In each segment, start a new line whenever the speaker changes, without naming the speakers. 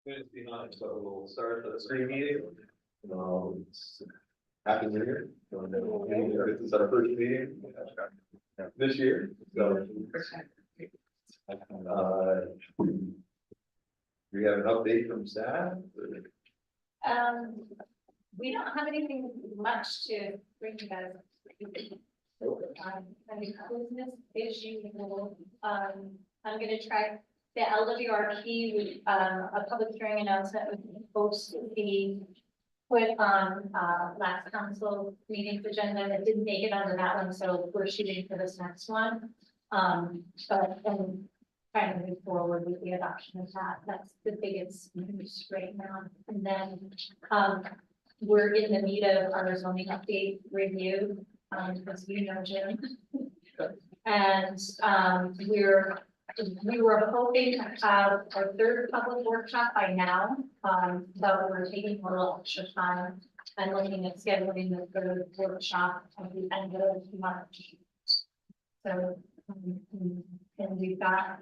It's been on, so we'll start the spring meeting. It's Happy New Year. This is our first meeting this year, so. We have an update from staff.
We don't have anything much to bring you guys. I mean, business issue, I'm gonna try, the LWRP with, a public hearing announcement was supposed to be put on, last council meeting's agenda that didn't make it onto that one, so we're shooting for this next one. But, trying to move forward with the adoption of that, that's the biggest news right now. And then, we're in the meat of our zoning update review, as you know, Jim. And, we were hoping to have our third public workshop by now, but we're taking a little extra time and looking at scheduling the third workshop at the end of March. So, and we've got,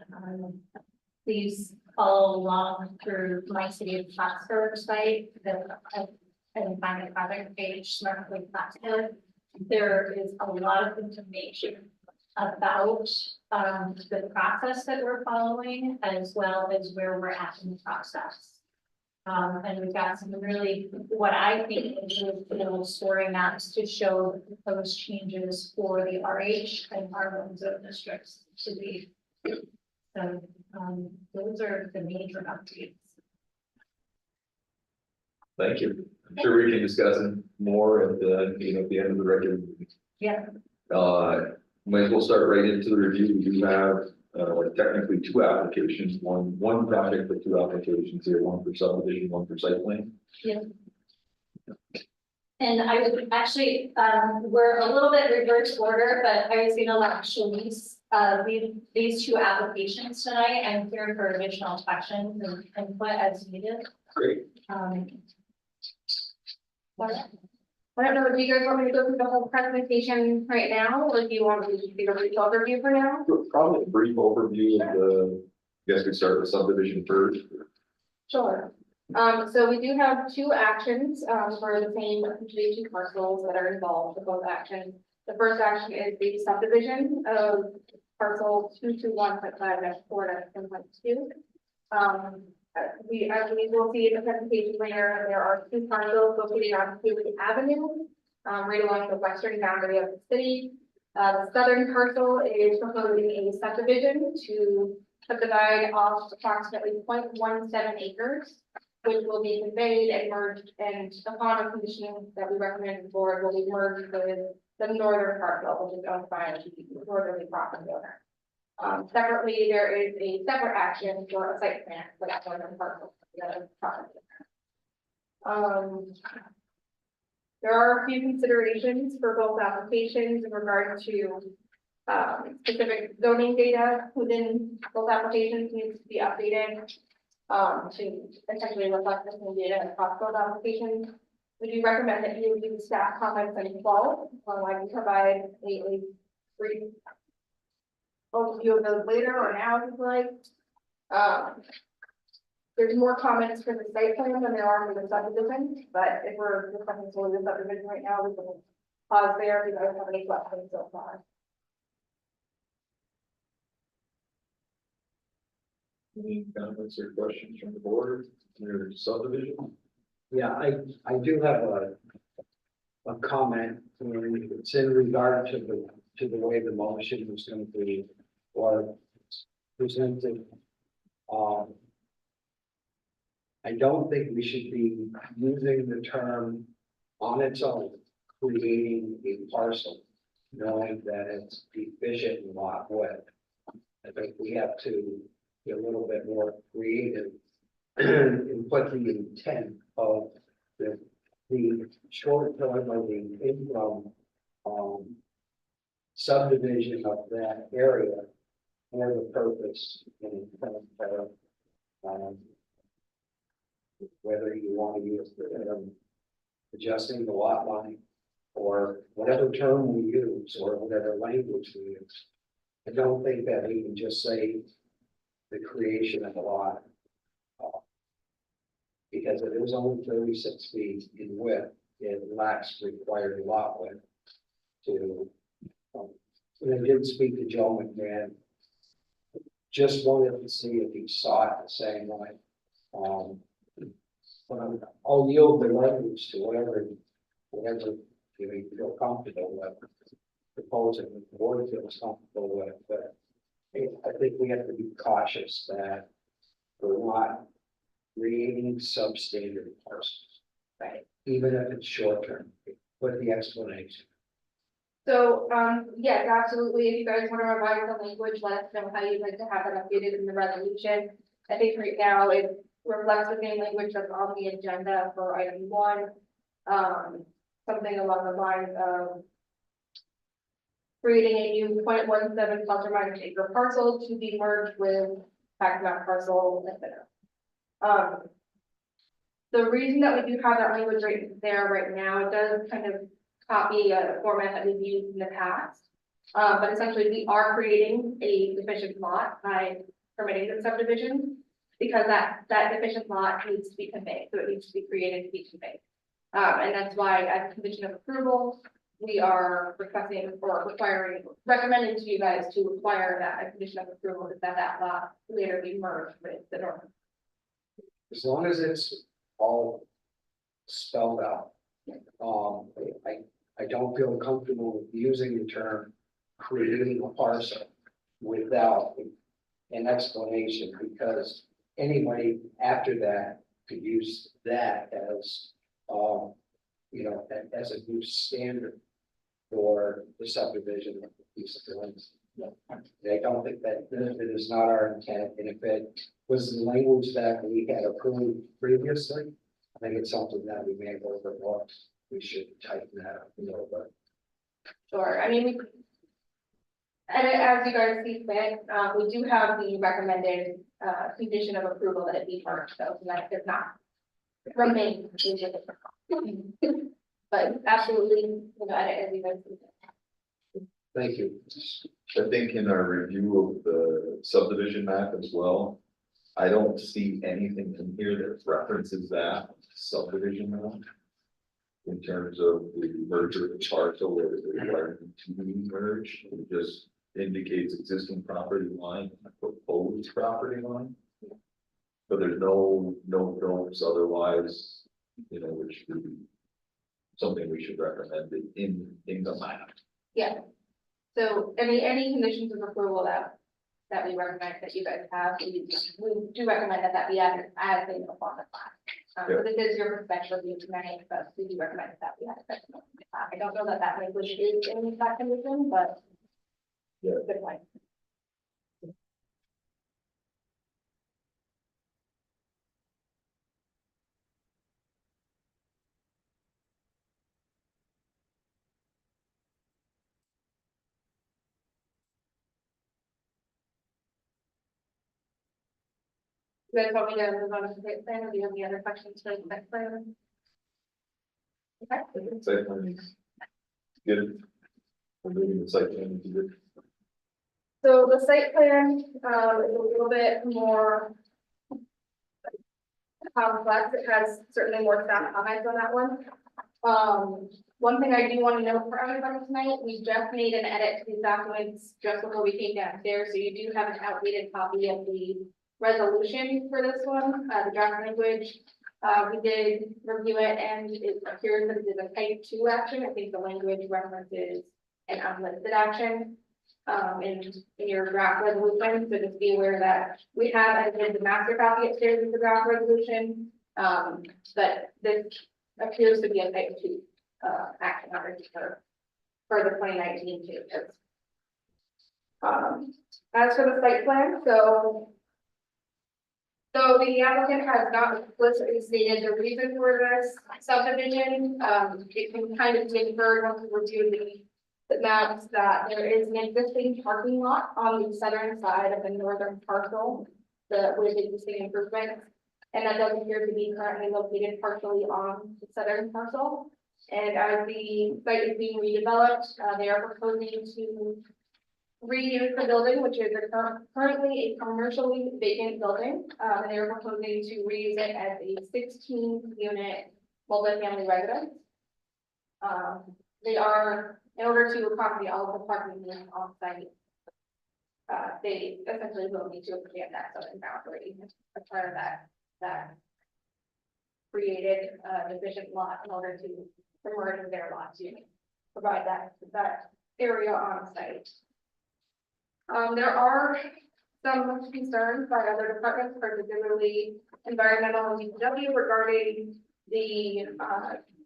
please follow along through my city of Plattsburgh site, and find the project page, smartly Plattsburgh. There is a lot of information about the process that we're following, as well as where we're at in the process. And we've got some really, what I think is little story maps to show those changes for the RH and R1 zone districts to be. So those are the major updates.
Thank you. I'm sure we can discuss it more at the, at the end of the regular meeting.
Yeah.
Might as well start right into the review. We do have technically two applications, one project with two applications here, one for subdivision, one for site plan.
Yeah. And I would actually, we're a little bit reverse order, but I was gonna let Shanice read these two applications tonight and hear her additional questions and input as needed.
Great.
I don't know, do you guys want me to go through the whole presentation right now, or do you want me to do a brief overview for now?
Probably a brief overview of the, I guess we start with subdivision first.
Sure. So we do have two actions, for the same, essentially two parcels that are involved with both actions. The first action is the subdivision of parcel 221.5-4-10.2. As we will see in the presentation later, there are two parcels located on Haley Avenue, right along the western boundary of the city. The southern parcel is proposing a subdivision to subdivide off approximately 0.17 acres, which will be conveyed and merged, and upon a condition that we recommend the board will be merged with the northern parcel, which is owned by the northerly property owner. Separately, there is a separate action for a site plan for that northern parcel, the other property owner. There are a few considerations for both applications in regard to specific zoning data within both applications needs to be updated to essentially reflect this new data across both applications. We do recommend that you use staff comments and qual. I can provide a brief overview of those later or now if you'd like. There's more comments for the site plan than there are for the subdivision, but if we're discussing solely the subdivision right now, we can pause there if you guys have any questions so far.
Any comments or questions from the board or subdivision?
Yeah, I do have a comment. It's in regard to the way the motion is going to be or presented. I don't think we should be using the term on its own, creating a parcel, knowing that it's efficient and lot width. I think we have to be a little bit more creative in put the intent of the short term or the income subdivision of that area for the purpose and intent of whether you want to use the adjusting the lot line or whatever term we use or whatever language we use. I don't think that we can just say the creation of a lot. Because it is only 36 feet in width, it lacks required lot width to, and I did speak to Joe McMahon. Just wanted to see if he saw it the same way. But I'll yield the language to whatever you feel comfortable with proposing, the board feels comfortable with, but I think we have to be cautious that we're not creating substandard parcels. Right. Even if it's short term, with the explanation.
So, yes, absolutely. If you guys want to revise the language, let us know how you'd like to have it updated in the resolution. I think right now it reflects the same language that's on the agenda for item 1. Something along the lines of creating a new 0.17 plus or minus acre parcel to be merged with tax map parcel, etc. The reason that we do have that language right there right now, it does kind of copy a format that we've used in the past. But essentially we are creating a deficient lot by permitting the subdivision because that deficient lot needs to be conveyed, so it needs to be created to be conveyed. And that's why as a condition of approval, we are requesting or recommending to you guys to require that a condition of approval is that lot later be merged with the north.
As long as it's all spelled out. I don't feel comfortable with using the term creating a parcel without an explanation, because anybody after that could use that as, as a new standard for the subdivision of the piece of land. I don't think that it is not our intent, and if it was the language that we had approved previously, I think it's something that we may have overlooked. We should tighten that up a little bit.
Sure, I mean, and as you guys see fit, we do have the recommended, condition of approval that it be merged, so that does not remain. But absolutely, edit as you guys see fit.
Thank you.
I think in our review of the subdivision map as well, I don't see anything in here that references that subdivision map. In terms of the merger of the parcel, where the requirement to be merged, it just indicates existing property line, proposed property line. But there's no notes otherwise, which would be something we should recommend in the map.
Yeah. So any conditions of approval that we recommend that you guys have, we do recommend that be added as in the form of plan. So this is your perspective review tonight, but we do recommend that we add it. I don't know that language is in that condition, but
Yeah.
good point. You guys want me to move on to the site plan, or do you have any other questions for the site plan? Okay.
Site plan is good. We're moving the site plan to good.
So the site plan, is a little bit more complex. It has certainly more staff comments on that one. One thing I do want to note for everybody tonight, we just made an edit to these documents just before we came downstairs, so you do have an outdated copy of the resolution for this one, the draft language. We did review it and it appears that it is a type 2 action. I think the language references an unlisted action in your draft resolution. So just be aware that we have edited the master copy upstairs with the draft resolution. But this appears to be a type 2 action already for the 2019 too. As for the site plan, so the applicant has not explicitly stated the reason for this subdivision. It can kind of be inferred once we review the maps that there is an existing parking lot on the southern side of the northern parcel, with existing improvements. And that does appear to be currently located partially on the southern parcel. And as the site is being redeveloped, they are proposing to reuse the building, which is currently a commercially vacant building. And they're proposing to reuse it as a 16-unit multifamily residence. They are, in order to accommodate all of the parking needs on site, they essentially will need to expand that southern boundary as part of that created efficient lot in order to merge with their lot to provide that area on site. There are some concerns by other departments, particularly environmental and DPW, regarding the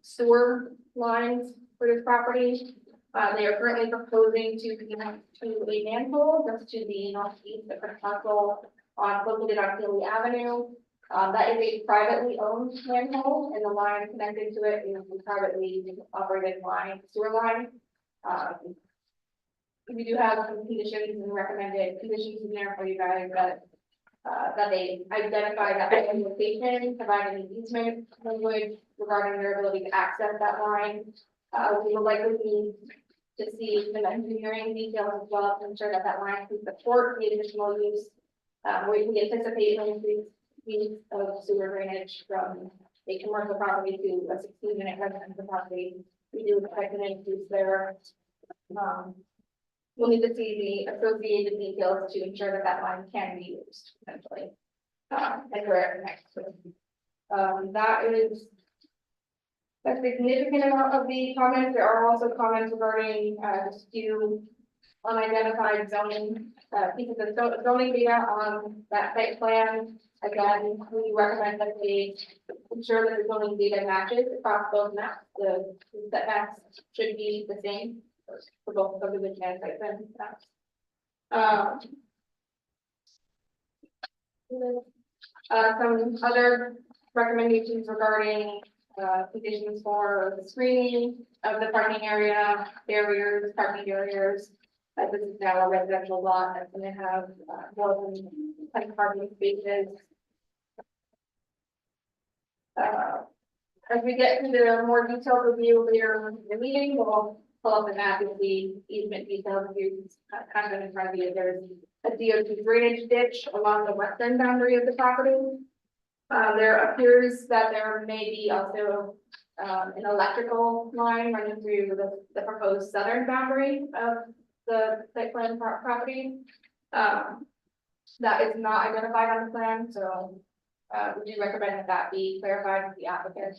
sewer lines for this property. They are currently proposing to connect to a manhole just to the northeast of the parcel located on Haley Avenue. That is a privately owned manhole, and the line connected to it is a privately operated line, sewer line. We do have some conditions and recommended conditions in there for you guys that they identify that location, provide an easement language regarding their ability to access that line. We will likely need to see some engineering details as well to ensure that that line can support the additional use. We anticipate an increased use of sewer drainage from a commercial property to a 16-unit residential property. We do expect an increase there. We'll need to see the associated details to ensure that that line can be used potentially. And where it connects to. That is a significant amount of the comments. There are also comments regarding just few unidentified zoning pieces of zoning data on that site plan. Again, we recommend that they ensure that the zoning data matches across both maps. The setbacks should be the same for both subdivision and site plan maps. Some other recommendations regarding conditions for the screening of the parking area, barriers, parking barriers. This is now a residential lot that's going to have more than 10 parking spaces. As we get into the more detailed review later in the meeting, we'll pull up the map and see easement details. You kind of in front of you. There's a DOT drainage ditch along the western boundary of the property. There appears that there may be also an electrical line running through the proposed southern boundary of the site plan property. That is not identified on the plan, so we do recommend that that be clarified with the applicant.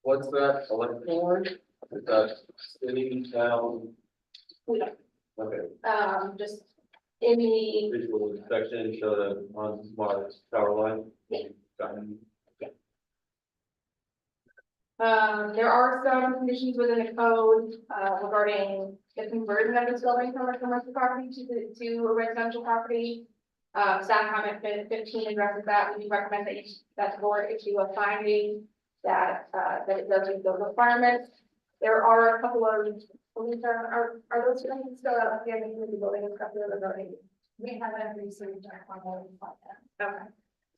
What's that electrical line? Is that city, town?
We don't,
Okay,
just in the,
visual inspection, show that on smart power line?
Yeah.
Got it.
there are some conditions within the code regarding the conversion of this building from a commercial property to a residential property. Staff comment 15 addresses that. We do recommend that the board issue a finding that it does meet those requirements. There are a couple of, are those things still outstanding with the building inspector regarding?
We haven't received our formal report yet.
Okay.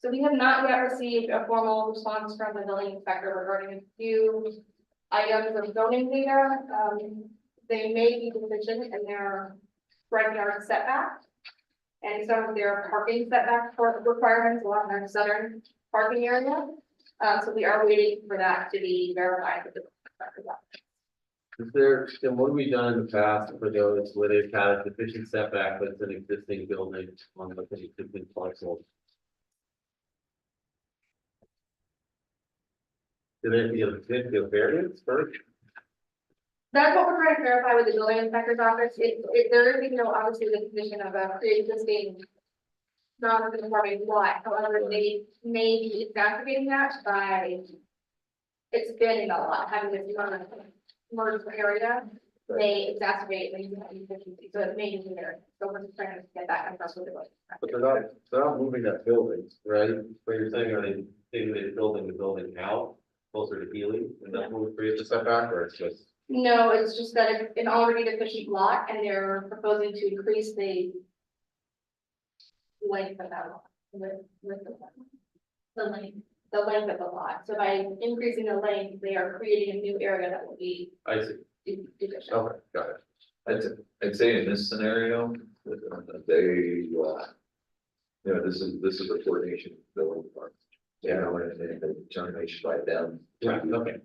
So we have not yet received a formal response from the building inspector regarding a few items of zoning data. They may be deficient in their front yard setback and some of their parking setback requirements along their southern parking area. So we are waiting for that to be verified with the inspector's office.
Is there, then what have we done in the past for those where they've had a deficient setback, but it's an existing building on the existing parcel? Do they have to get a variance first?
That's what we're trying to clarify with the building inspector's office. There is, obviously the condition of a pre-existing non-conforming lot. However, they may be exacerbating that by expanding a lot, having this merged area may exacerbate the deficiency. So it may be there. So we're just trying to get that across with the building.
But they're not moving that building, right? But you're saying, are they taking the building out closer to Healy? And that's what would create the setback, or it's just?
No, it's just that it's an already deficient lot and they're proposing to increase the length of that lot. The length of the lot. So by increasing the length, they are creating a new area that will be
I see.
deficient.
Okay, got it.
I'd say in this scenario, they, this is a coordination building part. And the determination by them.
Right, okay,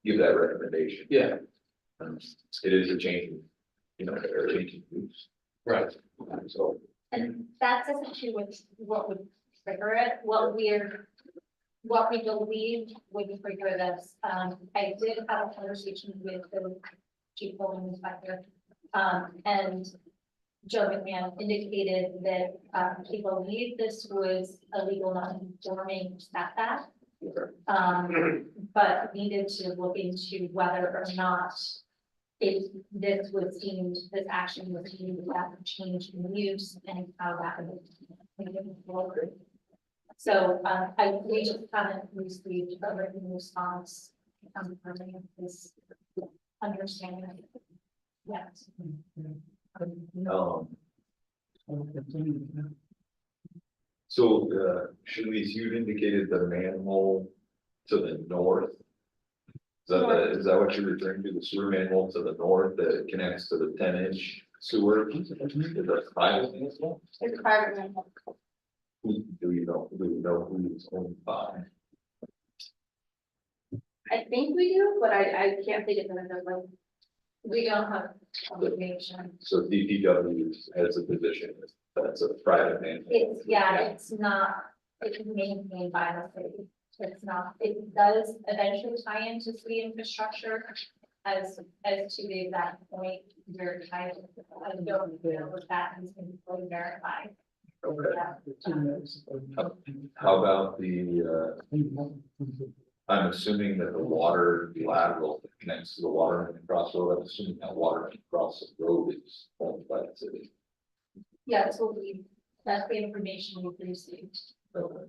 Give that recommendation.
yeah,
It is a change, or a change in use.
right,
So,
And that's essentially what would trigger it, what we believe would trigger this. I did have a conversation with the chief building inspector. And Joe McMahon indicated that, he believed this was a legal non-conforming setback. But needed to look into whether or not if this was deemed, this action was deemed as a change in use and how that would move forward. So, we just haven't received a written response confirming this understanding. Yes.
So, Shanice, you indicated the manhole to the north. Is that what you're referring to, the sewer manhole to the north that connects to the 10-inch sewer? Is that private manhole?
It's a private manhole.
Do you know who it's owned by?
I think we do, but I can't think of it.
We don't have information.
So DPW has a position, that's a private manhole.
It's not, it's maintained by the city. It's not, it does eventually tie into city infrastructure as to the exact point where it ties. I don't know if that has been fully verified.
Okay.
Yeah.
How about I'm assuming that the water lateral that connects to the water main crossroad, I'm assuming that water main across the road is owned by the city.
Yeah, that's the information we've received.
Okay.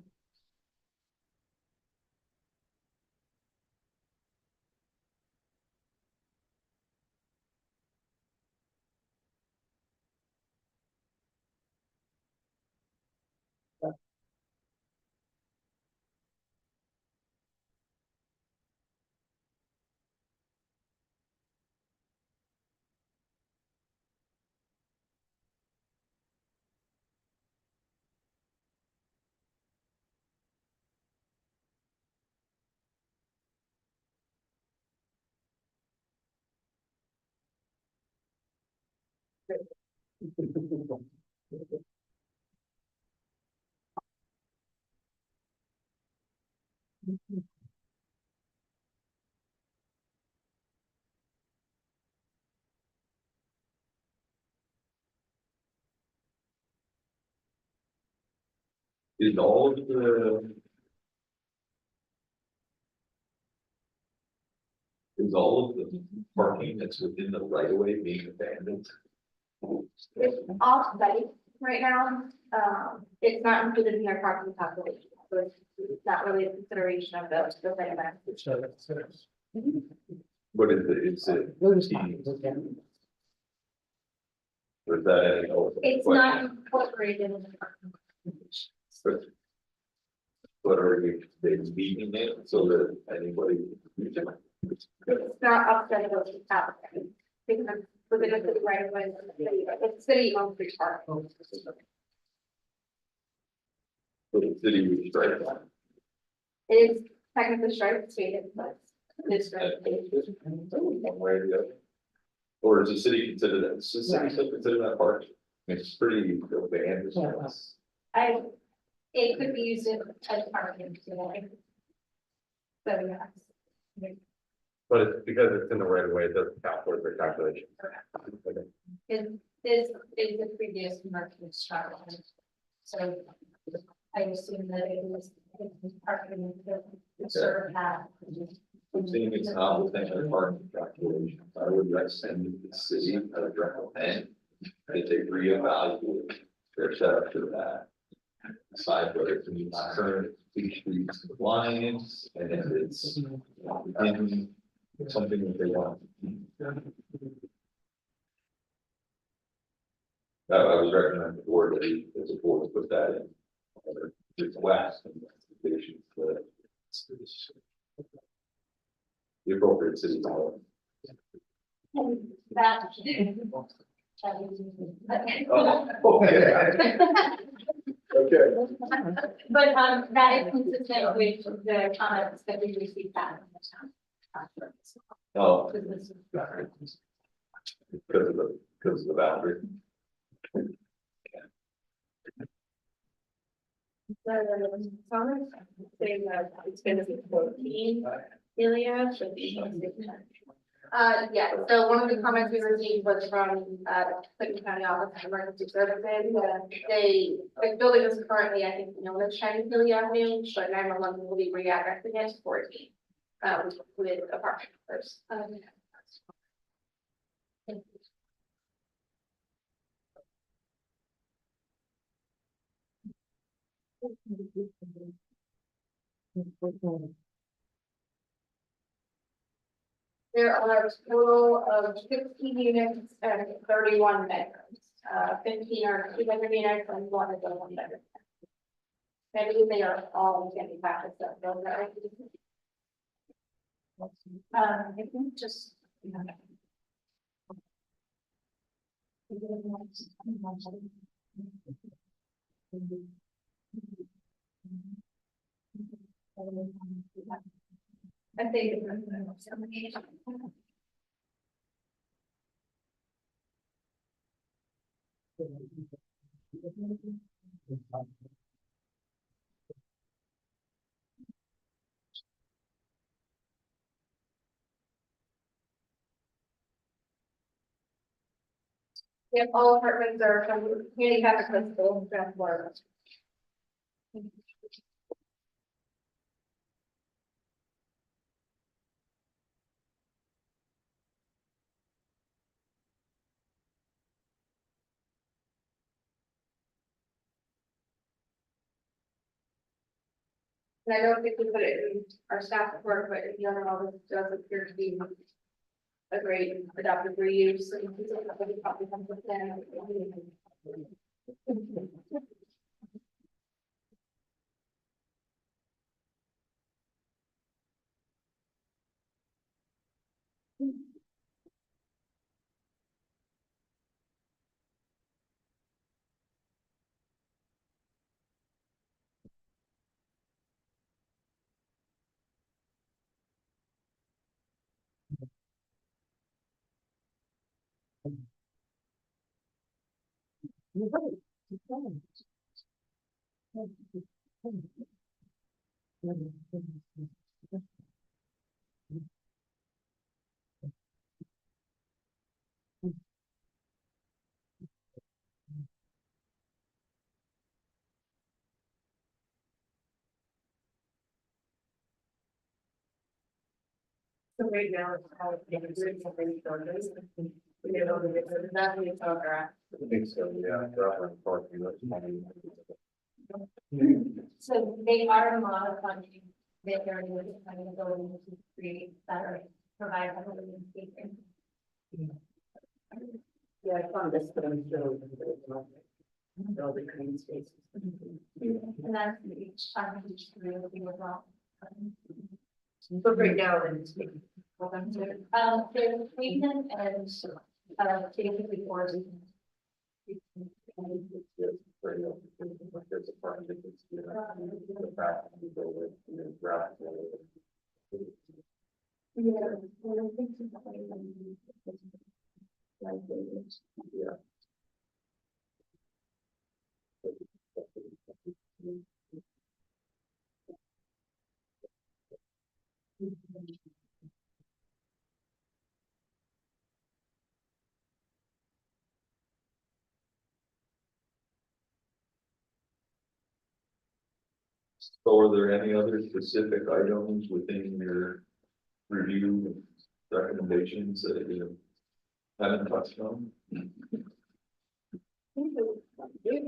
Is all of the parking that's within the right of way being abandoned?
It's off-site right now. It's not included in our parking calculation, so it's not really a consideration of the site event.
What is it? Is it? Or is that any?
It's not incorporated in the parking.
But are they leaving it so that anybody?
It's not upset about the top. Because within a city right away, it's city owns the park.
For the city, we strike that.
It is technically striped stated, but it's striped.
One way or the other. Or does the city consider that, does the city still consider that parking? It's pretty abandoned.
It could be used as parking today. So, yes.
but it's because it's in the right of way, it doesn't count towards the calculation. Okay.
Is the previous commercial structure. So I assume that it was parking the serve had.
I'm saying it's not within their parking calculation. I would recommend the city, I would recommend that they reevaluate their setup for that. Decide whether it meets current Beach Street compliance and if it's within something that they want. I would recommend the board that we, as a board, put that in. Request and recommendations for the appropriate city. Hall.
That.
Oh, okay. Okay.
But, that is consistent with the comments that we received back from the town.
Oh,
Because this is-
because of the boundary.
Comments saying that it's been since 14, Ilya should be. Yeah, so one of the comments we received was from, Clinton County Office of Emergency Services. The building is currently, I think, known as Chinese Ilya Avenue, but 911 will be re-addressing it to 14. With apartment first. There are a total of 16 units and 31 bedrooms. 15 are 2-bedroom units and 1 is a 1-bedroom. I believe they are all going to be packaged up.
I think just.
I think. Yep, all apartments are from handicap accessible, ground floor. And I don't think we put it in our staff report, but in general, this does appear to be a great adaptive reuse. And this is something we probably come to plan. So right now, it's how it's doing something shoulders. We get over it, so that's what it's all around.
I think so, yeah, driving parking, that's fine.
So they are modifying their area with kind of ability to create better, provide better living spaces.
Yeah, I found this, but I'm still. All the green spaces.
And that's each time each three will be withdrawn.
But right now, then it's.
There's pavement and, basically for.
There's a part that it's, you know, the back of the building, and then ground floor. Yeah.
So are there any other specific items within your review recommendations that you haven't touched on?
You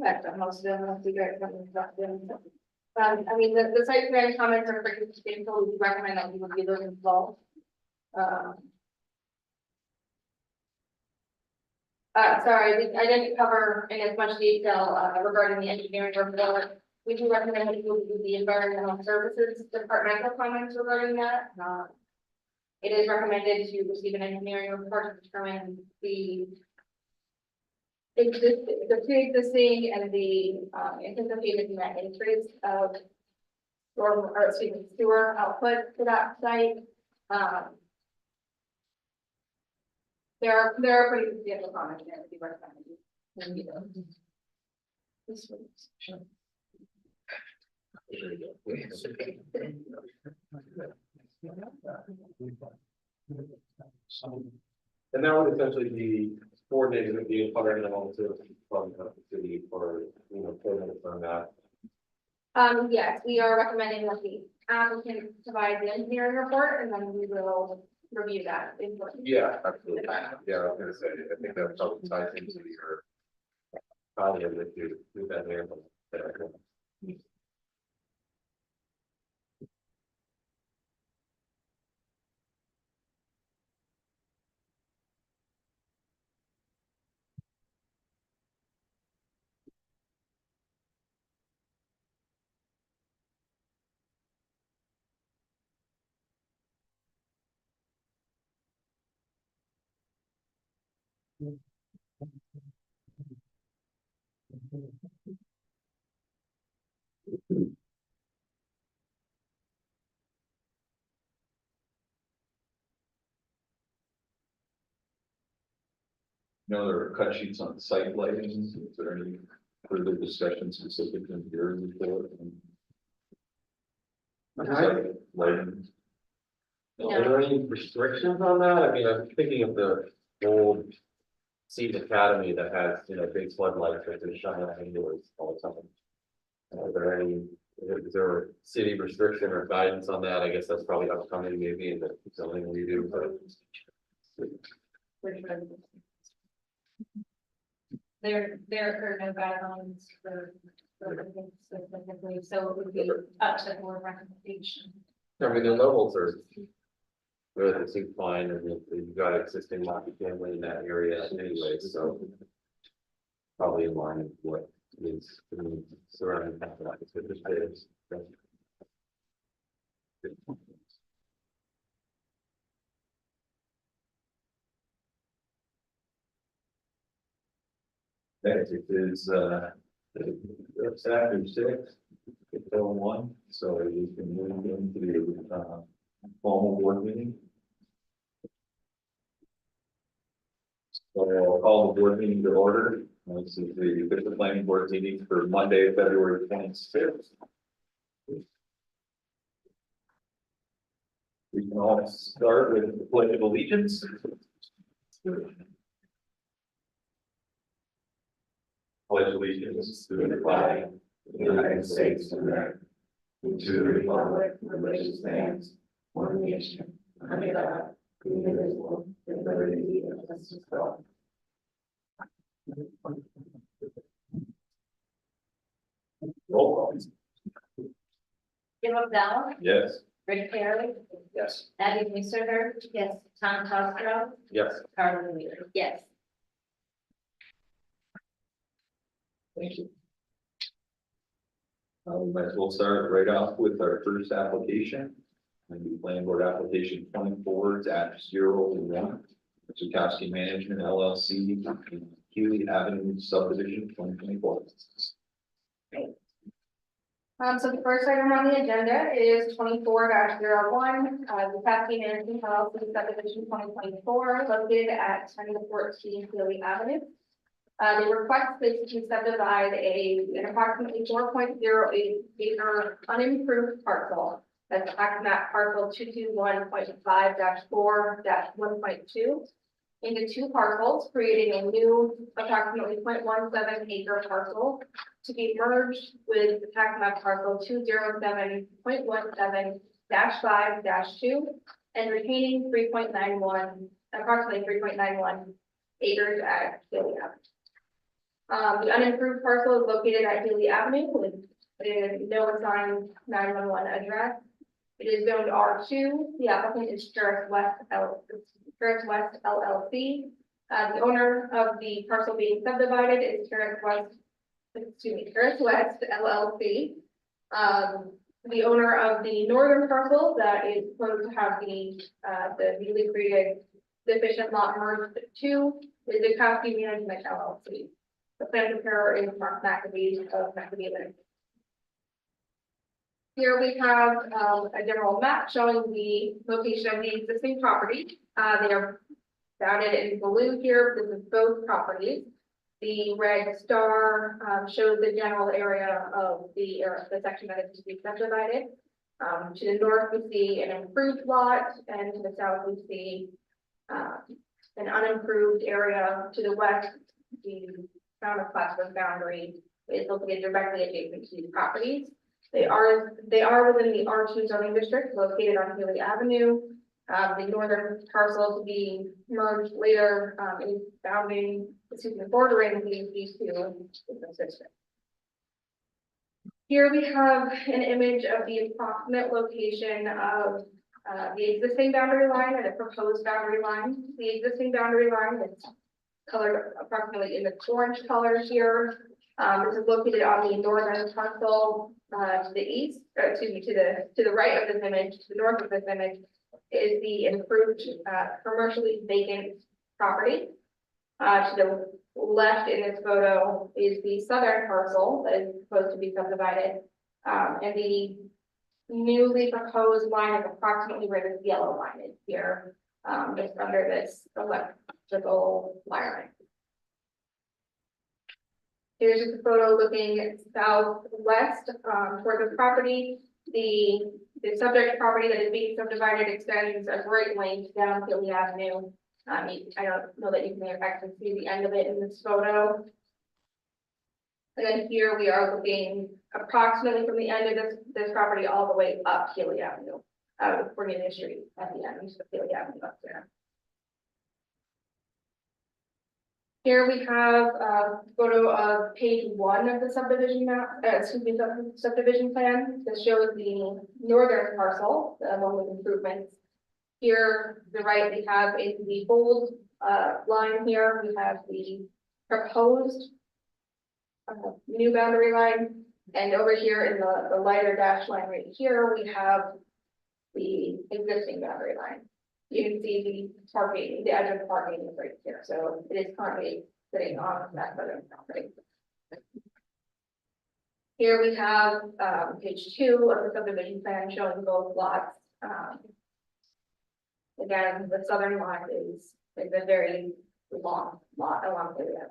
have to most of them, once you guys come and talk to them. I mean, the site plan comments are pretty substantial, we recommend that you would be those involved. Sorry, I didn't cover in as much detail, regarding the engineering report. We do recommend that you would do the environmental services departmental comments regarding that, It is recommended to receive an engineering report to determine the pre-existing and the anticipated net increase of sewer output to that site. There are pretty substantial comments there to be recommended. This one's-
And that would essentially be coordinated with the environmental to from the city for, coordinating on that.
Yes, we are recommending that the applicant provide the engineering report and then we will review that.
Yeah, absolutely. Yeah, I was gonna say, I think that probably ties into your. Probably able to do that there.
No, there are cut sheets on site lighting. Is there any further discussion specific in your report? Site lighting.
Are there any restrictions on that? I mean, I'm thinking of the old Seed Academy that has, big floodlights that just shine out indoors all the time. Are there any, is there a city restriction or guidance on that? I guess that's probably upcoming maybe in the zoning redo, but.
There are no guidelines for anything specifically, so it would be up to board recommendation.
I mean, the levels are. Good, it seems fine, and you've got existing multifamily in that area anyway, so. Probably in line with what is surrounding that, like, it's good to say.
Next, it is, it's after 6, it's 01, so we can move into the, formal board meeting. So I'll call the board meeting to order. This is the official planning board meeting for Monday, February 26th. We can all start with the pledge of allegiance. Pledge allegiance to the flag of the United States of America, and to the republic for which it stands, one nation, under God, indivisible, with liberty and justice for all. Roll call.
Jim Abdallah,
Yes.
Rick Perry,
Yes.
Abby Weissinger, yes, Tom Castro,
Yes.
Carla Weir, yes.
Thank you. We might as well start right off with our first application. And the planning board application 24-01. Zukowski Management LLC, Healy Avenue subdivision 2024.
So the first item on the agenda is 24-01, the Zukowski Management LLC subdivision 2024, located at 10-14 Healy Avenue. The request is to subdivide an approximately 4.08 acre unimproved parcel. That's tax map parcel 221.5-4-1.2 into two parcels, creating a new approximately 0.17 acre parcel to be merged with the tax map parcel 207.17-5-2 and retaining approximately 3.91 acres at Healy Avenue. The unimproved parcel is located at Healy Avenue with a no assigned 911 address. It is zoned R2. The applicant is Terrace West LLC. The owner of the parcel being subdivided is Terrace West LLC. The the owner of the northern parcel that is supposed to have the newly created deficient lot merged to is the Kowski Management LLC. The plan preparer is Mark McAbee of McAbee Limited. Here we have a general map showing the location of the existing property. They are dotted in blue here. This is both properties. The red star shows the general area of the section that is to be subdivided. To the north, we see an improved lot, and to the south, we see an unimproved area. To the west, the town of Plattsburgh boundary is located directly adjacent to these properties. They are within the R2 zoning district located on Healy Avenue. The northern parcel to be merged later is bordering these two districts. Here we have an image of the approximate location of the existing boundary line and the proposed boundary line. The existing boundary line is colored approximately in the orange color here. This is located on the northern parcel to the east, to the right of this image, to the north of this image is the improved commercially vacant property. To the left in this photo is the southern parcel that is supposed to be subdivided. And the newly proposed line is approximately where this yellow line is here, just under this electrical wiring. Here's just a photo looking southwest toward the property. The subject property that is being subdivided extends a great length down Healy Avenue. I don't know that you can actually see the end of it in this photo. And then here we are looking approximately from the end of this property all the way up Healy Avenue, with Cornelia Street at the end of Healy Avenue up there. Here we have a photo of page 1 of the subdivision map, subdivision plan. This shows the northern parcel, the one with improvements. Here, the right, we have in the bold line here, we have the proposed new boundary line. And over here in the lighter dash line right here, we have the existing boundary line. You can see the parking, the edge of the parking is right here, so it is currently sitting on that southern property. Here we have page 2 of the subdivision plan showing both lots. Again, the southern line is a very long lot along the area.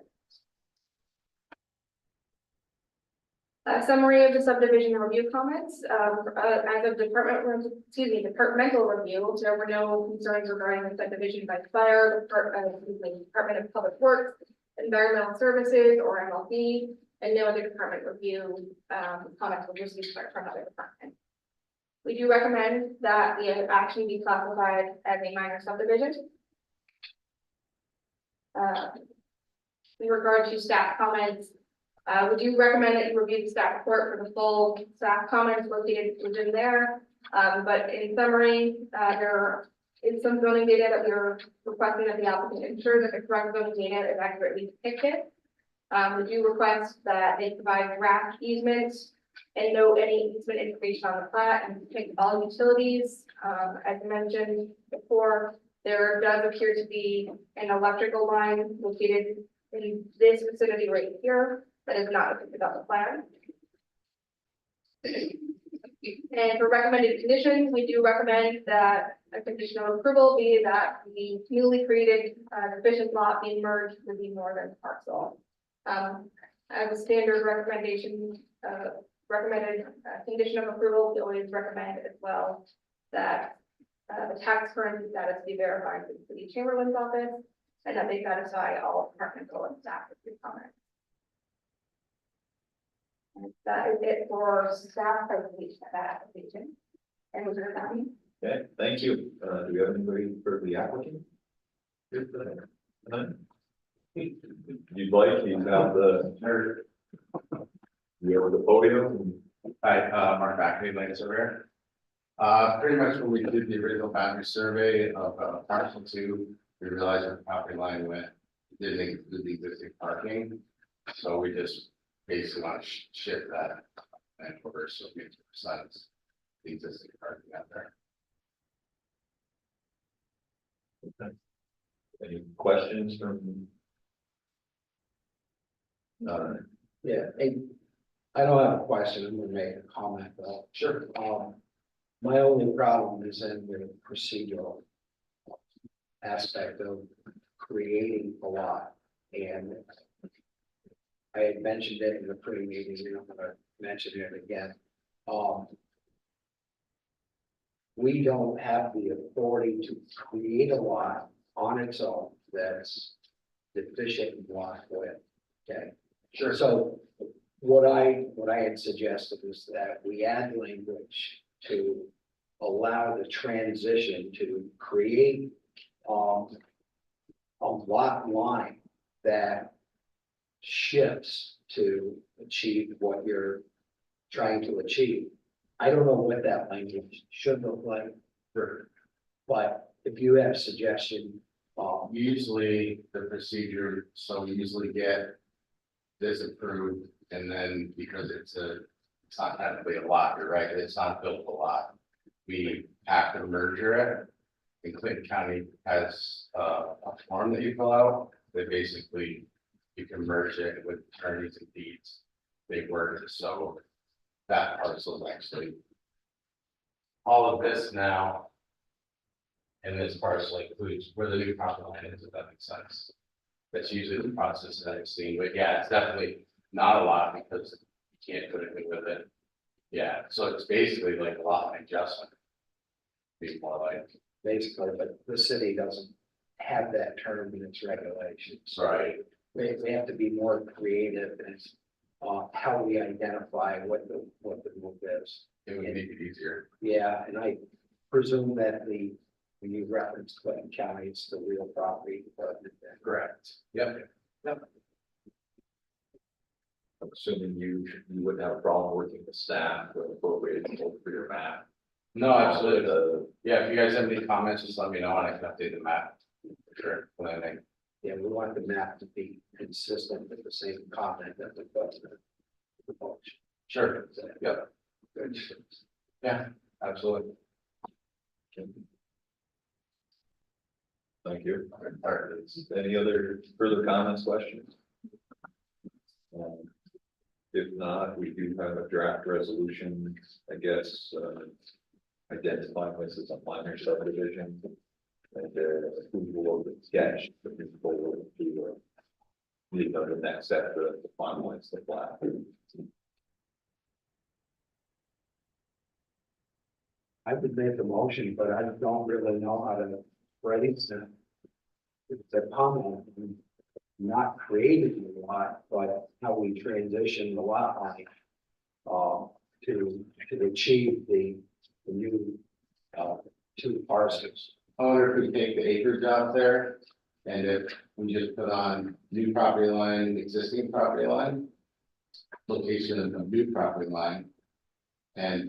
A summary of the subdivision review comments. As of departmental review, there were no concerns regarding the subdivision by fire, Department of Public Works, Environmental Services, or MLB, and no other department review comments were received from other departments. We do recommend that the action be classified as a minor subdivision. In regard to staff comments, we do recommend that you review the staff report for the full staff comments located within there. But in summary, there is some zoning data that we are requesting that the applicant ensure that the correct zoning data is accurately depicted. We do request that they provide draft easements and note any easement information on the plat and depict all utilities. As mentioned before, there does appear to be an electrical line located in this vicinity right here that is not depicted on the plan. And for recommended conditions, we do recommend that a condition of approval be that the newly created deficient lot be merged with the northern parcel. As a standard recommendation, recommended condition of approval, we always recommend as well that the tax currency status be verified with the city chamberlain's office and that they satisfy all departmental and staff comments. And that is it for staff presentation of that application. And was there any?
Okay, thank you. Do we have anybody for the applicant? None? You'd like, you have the. You have the podium.
Hi, Mark McAfee, land surveyor. Pretty much when we did the original boundary survey of parcel 2, we realized where the property line went, didn't include the existing parking. So we just basically want to shift that and reverse so we get to the sides. the existing parking out there.
Any questions from?
Yeah, I don't have a question, I'm gonna make a comment though.
Sure.
My only problem is in the procedural aspect of creating a lot, and I had mentioned it in the pre-meeting, and I'm gonna mention it again. We don't have the authority to create a lot on its own that's deficient in lot width, okay?
Sure.
So what I had suggested is that we add language to allow the transition to create a lot line that shifts to achieve what you're trying to achieve. I don't know what that language should look like.
Sure.
But if you have a suggestion,
Usually the procedure, so we usually get this approved, and then because it's not technically a lot, you're right, it's not built a lot. We have to merger it, and Clinton County has a form that you fill out, that basically you can merge it with attorneys and deeds. They work, so that parcel is actually all of this now. And this parcel includes where the new property line is, if that makes sense. That's usually the process that I've seen, but yeah, it's definitely not a lot because you can't do anything with it. Yeah, so it's basically like a lot line adjustment. Be more like,
basically, but the city doesn't have that term in its regulations.
right,
They have to be more creative in how we identify what the move is.
it would make it easier.
Yeah, and I presume that when you reference Clinton County, it's the real property department.
Correct. Yep.
I'm assuming you wouldn't have a problem working with staff to appropriate for your map.
No, absolutely. Yeah, if you guys have any comments, just let me know and I can update the map. For sure. Planning.
Yeah, we want the map to be consistent with the same comment that the president proposed.
Sure. Yep.
Good.
Absolutely.
Thank you. All right, any other further comments, questions? If not, we do have a draft resolution, I guess, identifying this as a minor subdivision. And approval of the sketch, looking forward to the next step to finalize the plat.
I would make a motion, but I don't really know how to phrase it. It's a comment, not creating the lot, but how we transition the lot line to achieve the new two parcels.
I wonder if we take the acreage out there and if we just put on new property line, existing property line. Location of the new property line. And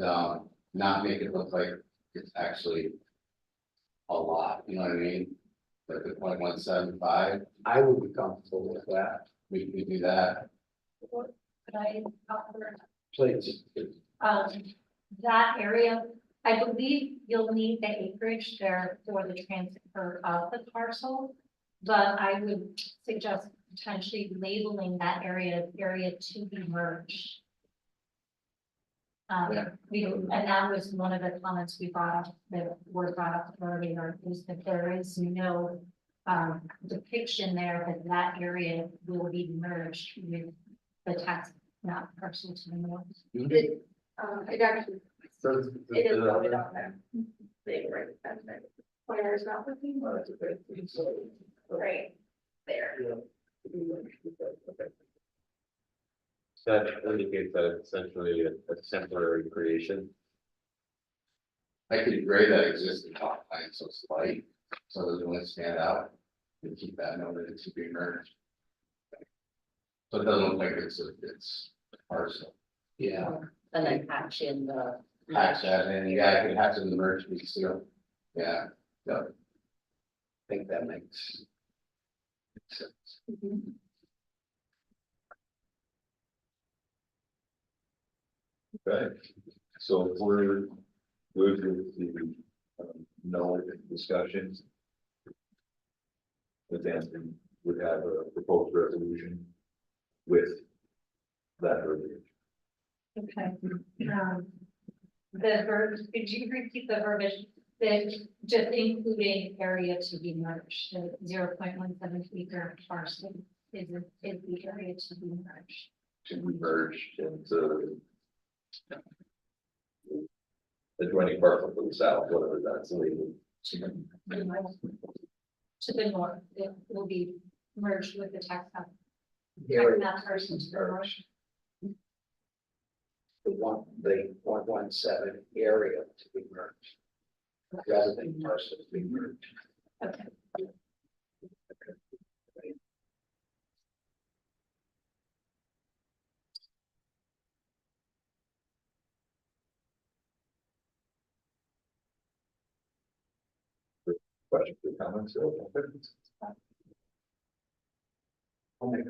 not make it look like it's actually a lot, you know what I mean? Like the 0.175,
I would be comfortable with that,
we could do that.
Could I offer,
please.
that area, I believe you'll need the acreage there for the transfer of the parcel. But I would suggest potentially labeling that area to be merged. And that was one of the comments we brought up, that were brought up earlier, is that there is no depiction there that area will be merged with the tax map parcel to the north.
It actually, it is loaded on there. They right, that's it. Where is not working? Right there.
That indicates that it's essentially a temporary creation.
I could grade that existing top line so it's light, so it doesn't really stand out. And keep that noted, it should be merged. So it doesn't look like it's a parcel.
Yeah,
And then patch in the.
Hatch that in, yeah, I could hatch in the merge piece too. Yeah,
I think that makes sense.
Okay, so if we're good with the, no discussions. But then we would have a proposed resolution with that verbiage.
Okay. The verb, could you repeat the verbiage, that just including area to be merged, the 0.17 acre parcel is the area to be merged.
To be merged into adjoining parcel to the south, whatever that's labeled.
To the north. To the north, it will be merged with the tax map.
Area
Tax map person to the north.
the 117 area to be merged. Rather than parcel to be merged.
Okay.
Questions or comments?
I'll make it.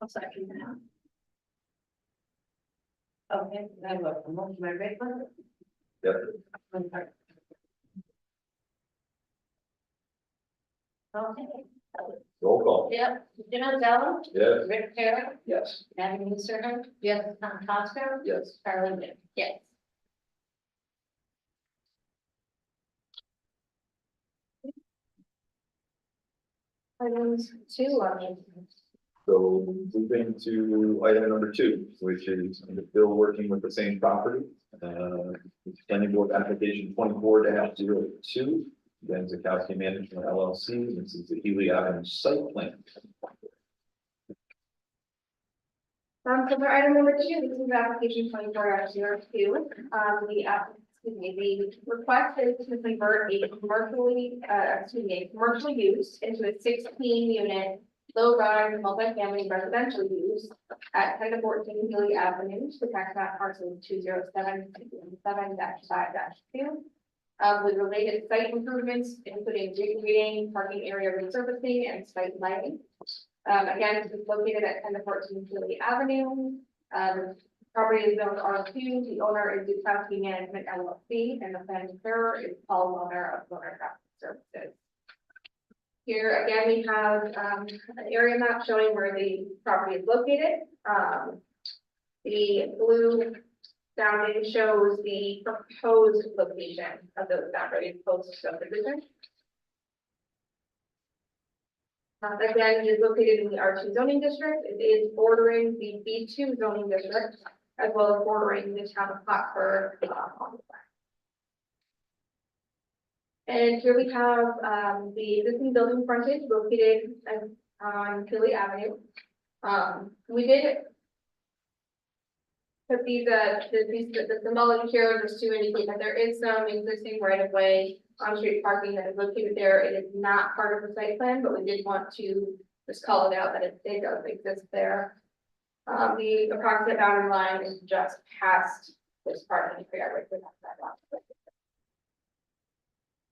I'll second that.
Okay, I have a motion by Rickman.
Yep.
Okay.
Roll call.
Yep, Jim Azella,
Yes.
Rick Perry,
Yes.
Abby Mooser, yes, Tom Coster,
Yes.
Carly Dick. Yes.
Items 2 on
So moving to item number 2, which is still working with the same property. Planning board application 24-02, then Zakowski Management LLC, this is the Healy Avenue site plan.
So for item number 2, this is application 24-02. The request is to convert a commercial use into a 16-unit low-rise multifamily residential use at 10 to 14 Healy Avenue, to tax map parcel 207-5-2. With related site improvements, including regrading, parking area resurfacing, and site lighting. Again, this is located at 10 to 14 Healy Avenue. Property is zoned R2, the owner is Zakowski Management LLC, and the planned preparer is Paul Loner of Loner Traffic Services. Here again, we have an area map showing where the property is located. The blue bounding shows the proposed location of those boundaries post subdivision. Again, it is located in the R2 zoning district. It is bordering the B2 zoning district, as well as bordering the town of Plattsburgh on the west. And here we have the existing building frontage located on Healy Avenue. We did put the symbology here just to indicate that there is some existing right of way on-street parking that is located there. It is not part of the site plan, but we did want to just call it out that it does exist there. The approximate boundary line is just past this part of the area right there.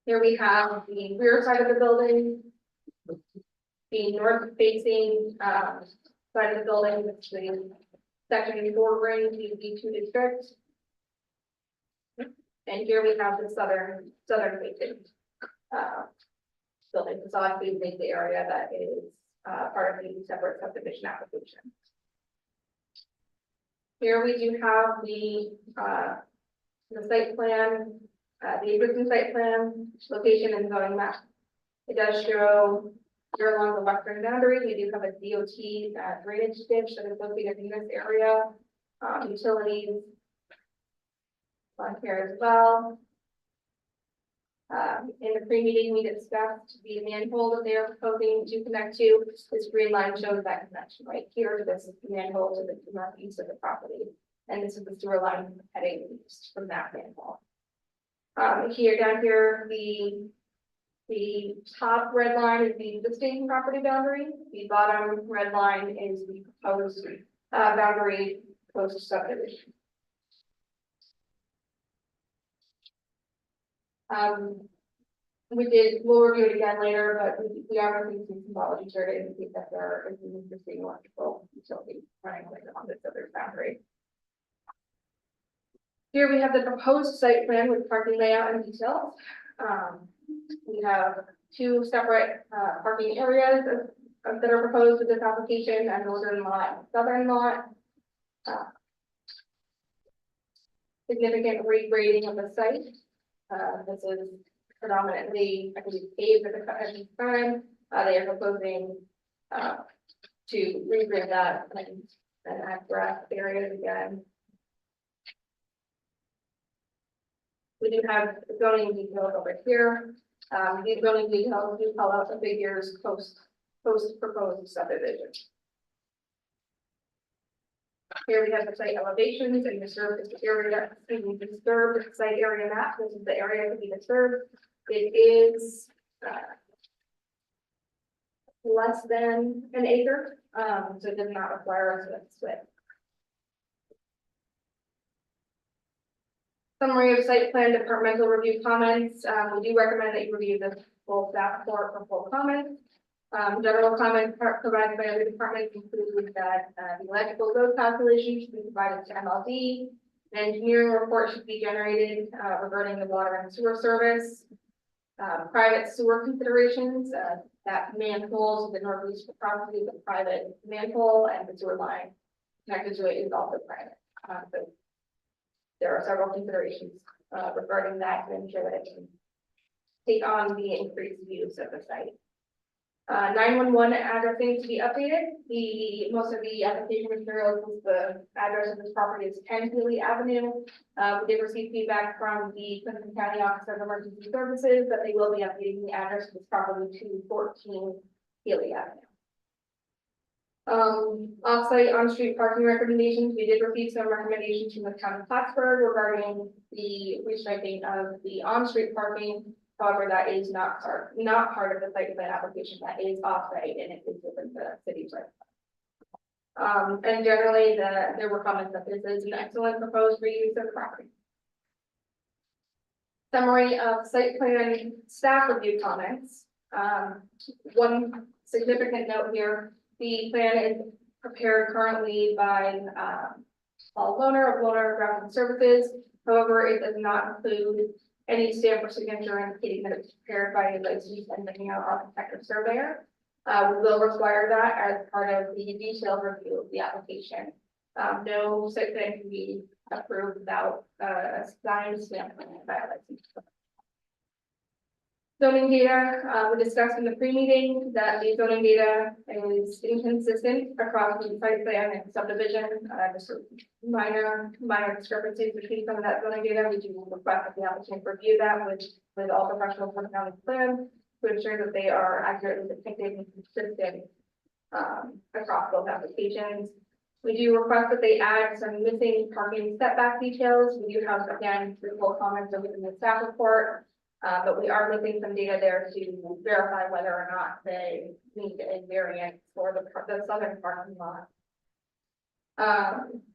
Here we have the rear side of the building. The north facing side of the building, which is section bordering the B2 district. And here we have the southern facing building facade facing the area that is part of the separate subdivision application. Here we do have the site plan, the existing site plan, location and zoning map. It does show here along the western boundary, we do have a DOT drainage ditch that is located in this area. Utilities on here as well. In the pre-meeting, we discussed the manhole that they are proposing to connect to. This green line shows that connection right here. This is the manhole to the northeast of the property. And this is the sewer line heading east from that manhole. Here, down here, the top red line is the existing property boundary. The bottom red line is the proposed boundary post subdivision. We'll review it again later, but we are using some symbology here to indicate that there is an existing electrical utility running on this other boundary. Here we have the proposed site plan with parking layout and details. We have two separate parking areas that are proposed with this application, a northern lot and southern lot. Significant regrading of the site. This is predominantly, I believe, paved at the time. They are proposing to regrade that and add grass areas again. We do have zoning details over here. These zoning details do call out the figures post proposed subdivision. Here we have the site elevations and disturbed area, disturbed site area map. This is the area to be disturbed. It is less than an acre, so it does not require us to split. Summary of site plan departmental review comments. We do recommend that you review the full staff report for full comments. General comments provided by other departments include that the electrical load calculation should be provided to MLD. An engineering report should be generated regarding the water and sewer service. Private sewer considerations, that manhole to the northeast of the property is a private manhole and the sewer line connected to it is also private. So there are several considerations regarding that to ensure that it can take on the increased use of the site. 911 addressing to be updated. Most of the application materials, the address of this property is 10 Healy Avenue. We did receive feedback from the Clinton County Office of Emergency Services that they will be updating the address of this property to 14 Healy Avenue. Off-site on-street parking recommendations. We did receive some recommendations from the town of Plattsburgh regarding the restriping of the on-street parking. However, that is not part of the site plan application. That is off-site and it is within the city's right. And generally, there were comments that this is an excellent proposed reuse of the property. Summary of site plan staff review comments. One significant note here, the plan is prepared currently by Paul Lohner of Lohner Graphic Services. However, it does not include any stamp or signature indicating that it's prepared by a licensed engineer, architect, or surveyor. We will require that as part of the detailed review of the application. No site plan can be approved without a signed stamp by a licensed surveyor. Zoning data, we discussed in the pre-meeting that the zoning data is inconsistent across the site plan and subdivision. Just minor discrepancies between some of that zoning data. We do request that the applicant review that with all professional county plans to ensure that they are accurately depicted and consistent across both applications. We do request that they add some missing parking setback details. We do have, again, the full comments within the staff report. But we are missing some data there to verify whether or not they need a variance for the southern parking lot.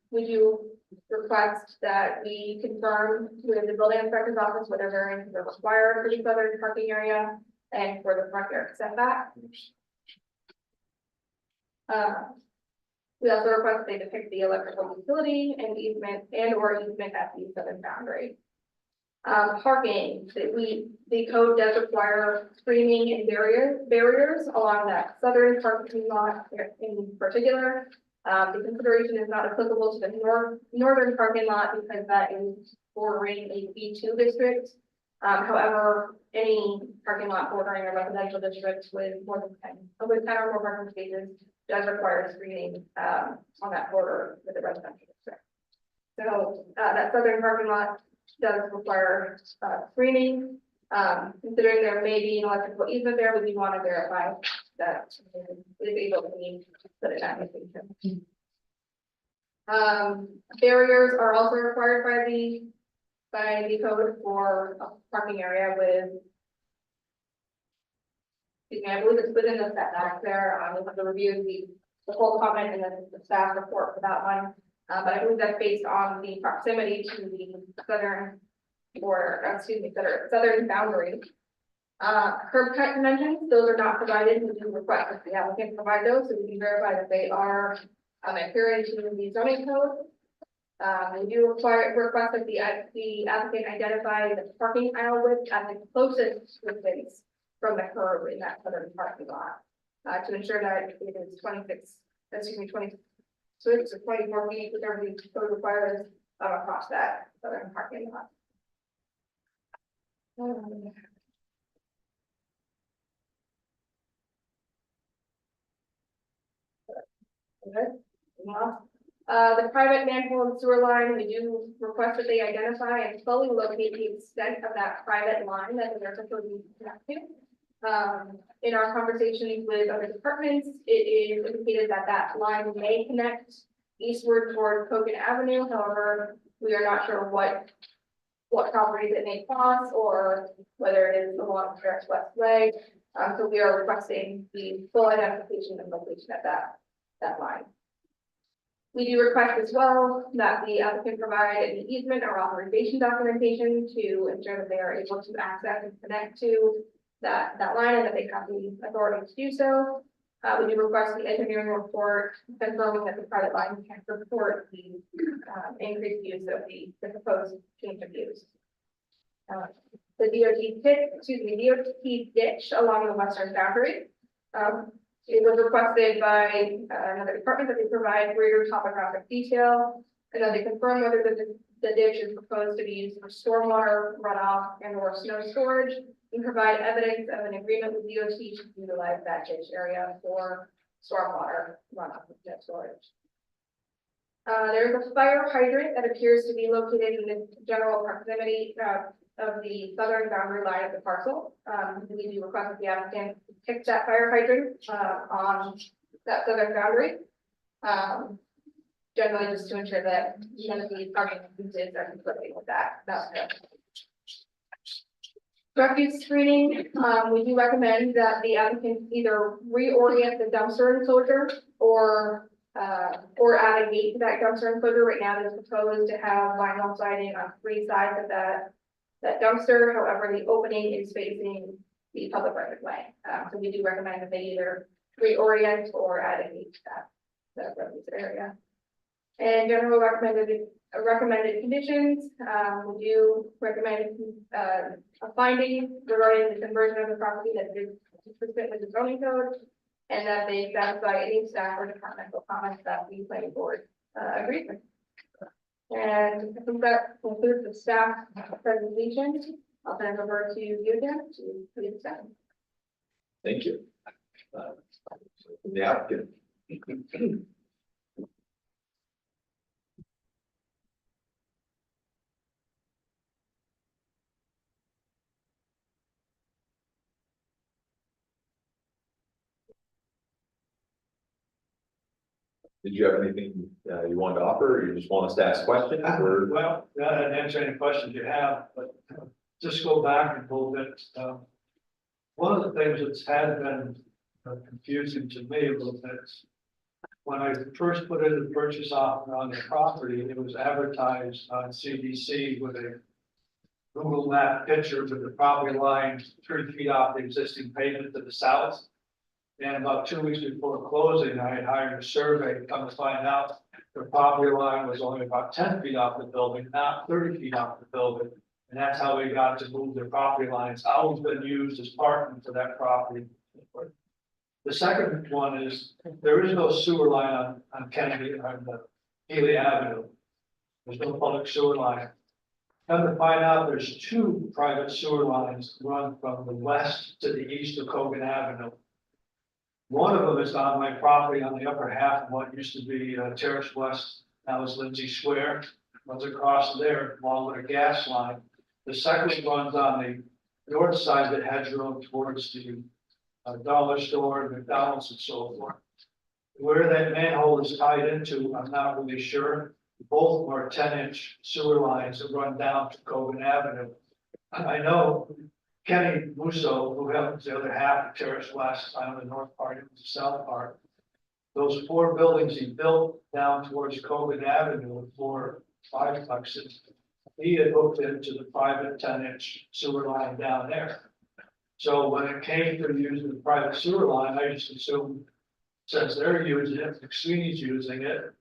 We do request that we confirm with the building inspector's office whether variances are required for the southern parking area and for the front yard setback. We also request that they depict the electrical utility and easement or easement at the southern boundary. Parking, the code does require screening and barriers along that southern parking lot in particular. The consideration is not applicable to the northern parking lot because that is bordering a B2 district. However, any parking lot bordering a residential district with more than 10 or more parking spaces does require screening on that border with the residential district. So that southern parking lot does require screening. Considering there may be an electrical easement there, we do want to verify that it is able to meet the application. Barriers are also required by the code for a parking area with. I believe it's within the setback there. We have to review the full comment and then the staff report for that one. But I believe that's based on the proximity to the southern boundary. Curb cut dimensions, those are not provided. We do request that the applicant provide those so we can verify that they are adhering to the zoning code. We do request that the applicant identify the parking aisle width at the closest distance from the curb in that southern parking lot. To ensure that it is 26 or 24 feet, whichever the code requires, across that southern parking lot. The private manhole and sewer line, we do request that they identify and fully locate the extent of that private line that they're proposing to connect to. In our conversations with other departments, it is indicated that that line may connect eastward toward Cogan Avenue. However, we are not sure what properties it may cross or whether it is along Ferris West Way. So we are requesting the full identification and location of that line. We do request as well that the applicant provide an easement or authorization documentation to ensure that they are able to access and connect to that line and that they have the authority to do so. We do request the engineering report confirming that the private line can support the increased use of the proposed change of use. The DOT ditch along the western boundary. It was requested by another department that they provide greater topographic detail and that they confirm whether the ditch is proposed to be used for stormwater runoff and or snow storage, and provide evidence of an agreement with DOT to utilize that ditch area for stormwater runoff and storage. There is a fire hydrant that appears to be located in the general proximity of the southern boundary line of the parcel. We do request that the applicant fix that fire hydrant on that southern boundary. Generally just to ensure that none of the parking uses are conflicting with that. Refuse screening, we do recommend that the applicant either reorient the dumpster enclosure or add a gate to that dumpster enclosure. Right now, it is proposed to have vinyl siding on 3 sides of that dumpster. However, the opening is facing the public right of way. So we do recommend that they either reorient or add a gate to that refuse area. And general recommended conditions, we do recommend a finding regarding the conversion of the property that is consistent with the zoning code, and that they satisfy any staff or departmental comments that the planning board agrees with. And I think that concludes the staff presentation. I'll turn it over to you again to please start.
Thank you. The applicant. Did you have anything you wanted to offer, or you just want us to ask questions, or?
Well, I didn't answer any questions you have, but just go back a little bit. One of the things that's had been confusing to me a little bit. When I first put in the purchase offer on the property, it was advertised on CDC with a Google map picture with the property line 3 feet off the existing pavement to the south. And about 2 weeks before closing, I had hired a survey to come to find out the property line was only about 10 feet off the building, not 30 feet off the building. And that's how we got to move the property line. It's always been used as parking for that property. The second one is, there is no sewer line on Kennedy, on the Healy Avenue. There's no public sewer line. Come to find out, there's 2 private sewer lines run from the west to the east of Cogan Avenue. One of them is on my property on the upper half of what used to be Terrace West, now is Lindsay Square, runs across there along with a gas line. The second runs on the north side of the hedgerow towards the dollar store, McDonald's and so forth. Where that manhole is tied into, I'm not really sure. Both are 10-inch sewer lines that run down to Cogan Avenue. I know Kenny Musso, who owns the other half of Terrace West, on the north part, it was the south part. Those 4 buildings he built down towards Cogan Avenue for 5 bucks. He had hooked into the private 10-inch sewer line down there. So when it came to using the private sewer line, I just assumed, since they're using it, McSweeney's using it,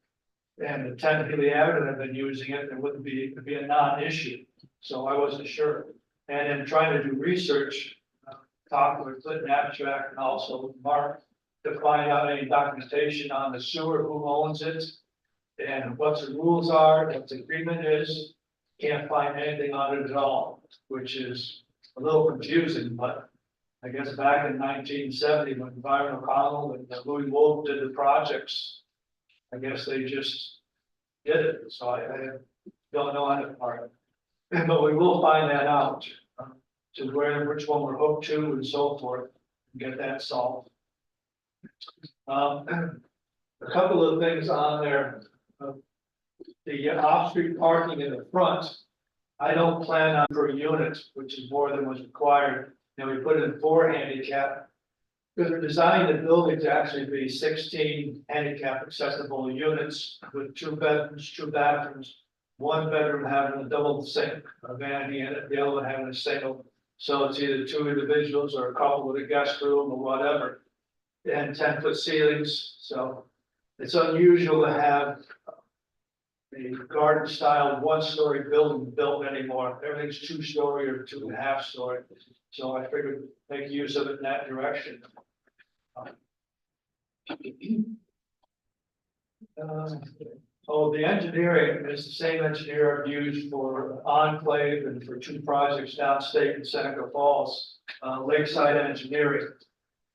and the 10 Healy Avenue have been using it, it wouldn't be, it'd be a non-issue. So I wasn't sure. And in trying to do research, talked with Clinton Abstract and also with Mark to find out any documentation on the sewer, who owns it, and what the rules are, what the agreement is. Can't find anything on it at all, which is a little confusing, but I guess back in 1970, when Byron O'Connell and Louis Wolf did the projects, I guess they just did it, so I don't know on that part. But we will find that out, to which one we're hooked to and so forth, and get that solved. A couple of things on there. The off-street parking in the front, I don't plan on per unit, which is more than was required. And we put in 4 handicap. Because we're designing the building to actually be 16 handicap accessible units with 2 bedrooms, 2 bathrooms. 1 bedroom having a double sink, a vanity in it, the other one having a single. So it's either 2 individuals or a couple with a guest room or whatever. And 10-foot ceilings, so it's unusual to have a garden style 1-story building built anymore. Everything's 2-story or 2.5-story. So I figured make use of it in that direction. The engineering is the same engineer I've used for Enclave and for 2 projects downstate in Seneca Falls, Lakeside Engineering.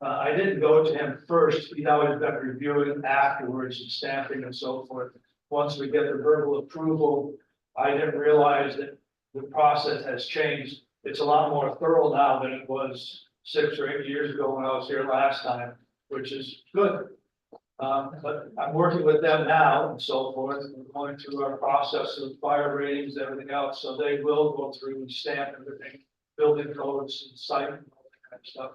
I didn't go to him first. He'd always been reviewing afterwards and stamping and so forth. Once we get the verbal approval, I didn't realize that the process has changed. It's a lot more thorough now than it was 6 or 8 years ago when I was here last time, which is good. But I'm working with them now and so forth. We're going through our process of fire ratings, everything else. So they will go through and stamp everything, building codes and site and all that kind of stuff.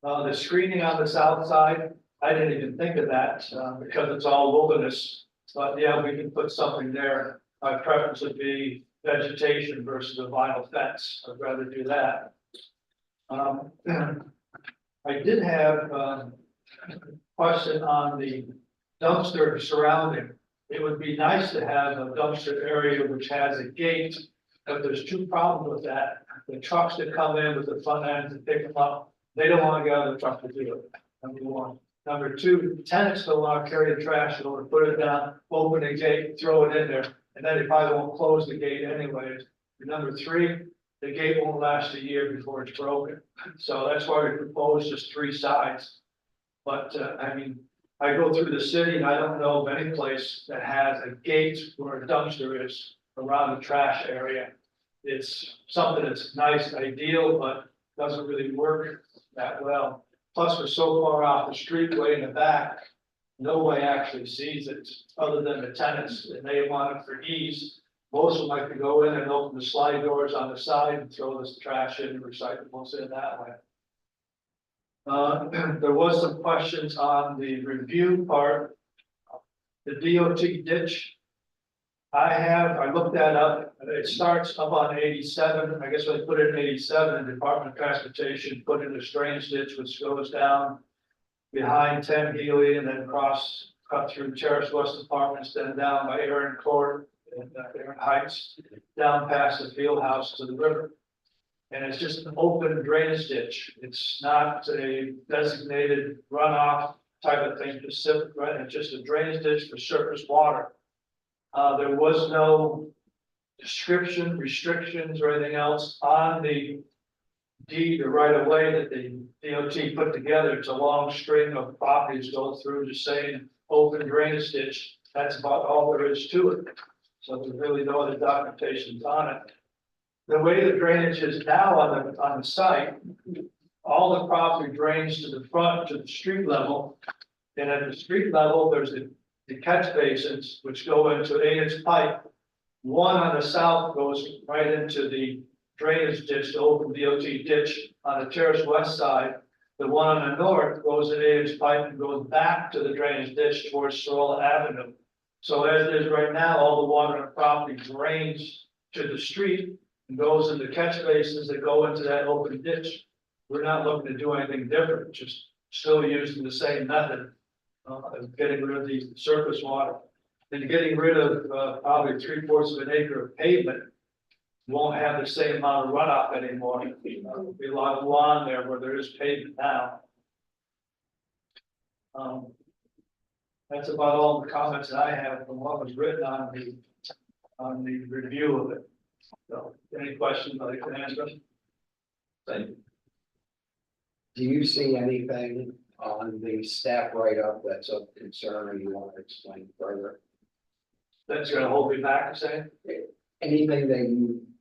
The screening on the south side, I didn't even think of that, because it's all wilderness, but yeah, we can put something there. My preference would be vegetation versus a vinyl fence. I'd rather do that. I did have a question on the dumpster surrounding. It would be nice to have a dumpster area which has a gate, but there's 2 problems with that. The trucks that come in with the front end to pick them up, they don't want to get out of the truck to do it. Number 1. Number 2, tenants don't want to carry the trash, or put it down, open the gate, throw it in there, and then they probably won't close the gate anyways. And number 3, the gate won't last a year before it's broken. So that's why we propose just 3 sides. But I mean, I go through the city and I don't know of any place that has a gate where a dumpster is around the trash area. It's something that's nice, ideal, but doesn't really work that well. Plus, we're so far off the street way in the back, nobody actually sees it other than the tenants, and they want it for ease. Most of them like to go in and open the slide doors on the side and throw this trash in and recyclables in that way. There was some questions on the review part. The DOT ditch. I looked that up. It starts up on 87. I guess when I put it in 87, the Department of Transportation put in a drainage ditch which goes down behind 10 Healy and then cut through Terrace West Apartments, then down by Aaron Court and Aaron Heights, down past the field house to the river. And it's just an open drainage ditch. It's not a designated runoff type of thing, specific, right? It's just a drainage ditch for surface water. There was no description, restrictions, or anything else on the deed or right of way that the DOT put together. It's a long string of properties go through just saying open drainage ditch. That's about all there is to it. So there's really no other documentations on it. The way the drainage is now on the site, all the property drains to the front to the street level. And at the street level, there's the catch basins, which go into 8-inch pipe. One on the south goes right into the drainage ditch, the open DOT ditch on the Terrace West side. The one on the north goes in 8-inch pipe and goes back to the drainage ditch towards Sorolla Avenue. So as it is right now, all the water on the property drains to the street and goes into catch basins that go into that open ditch. We're not looking to do anything different, just still using the same method. of getting rid of the surface water. And getting rid of, probably 3/4 of an acre of pavement. Won't have the same amount of runoff anymore. There'll be a lot of lawn there where there is pavement now. That's about all the comments I have from what was written on the review of it. So, any questions I can answer?
Thank you.
Do you see anything on the staff write-up that's of concern or you want to explain further?
That's gonna hold me back, you say?
Anything that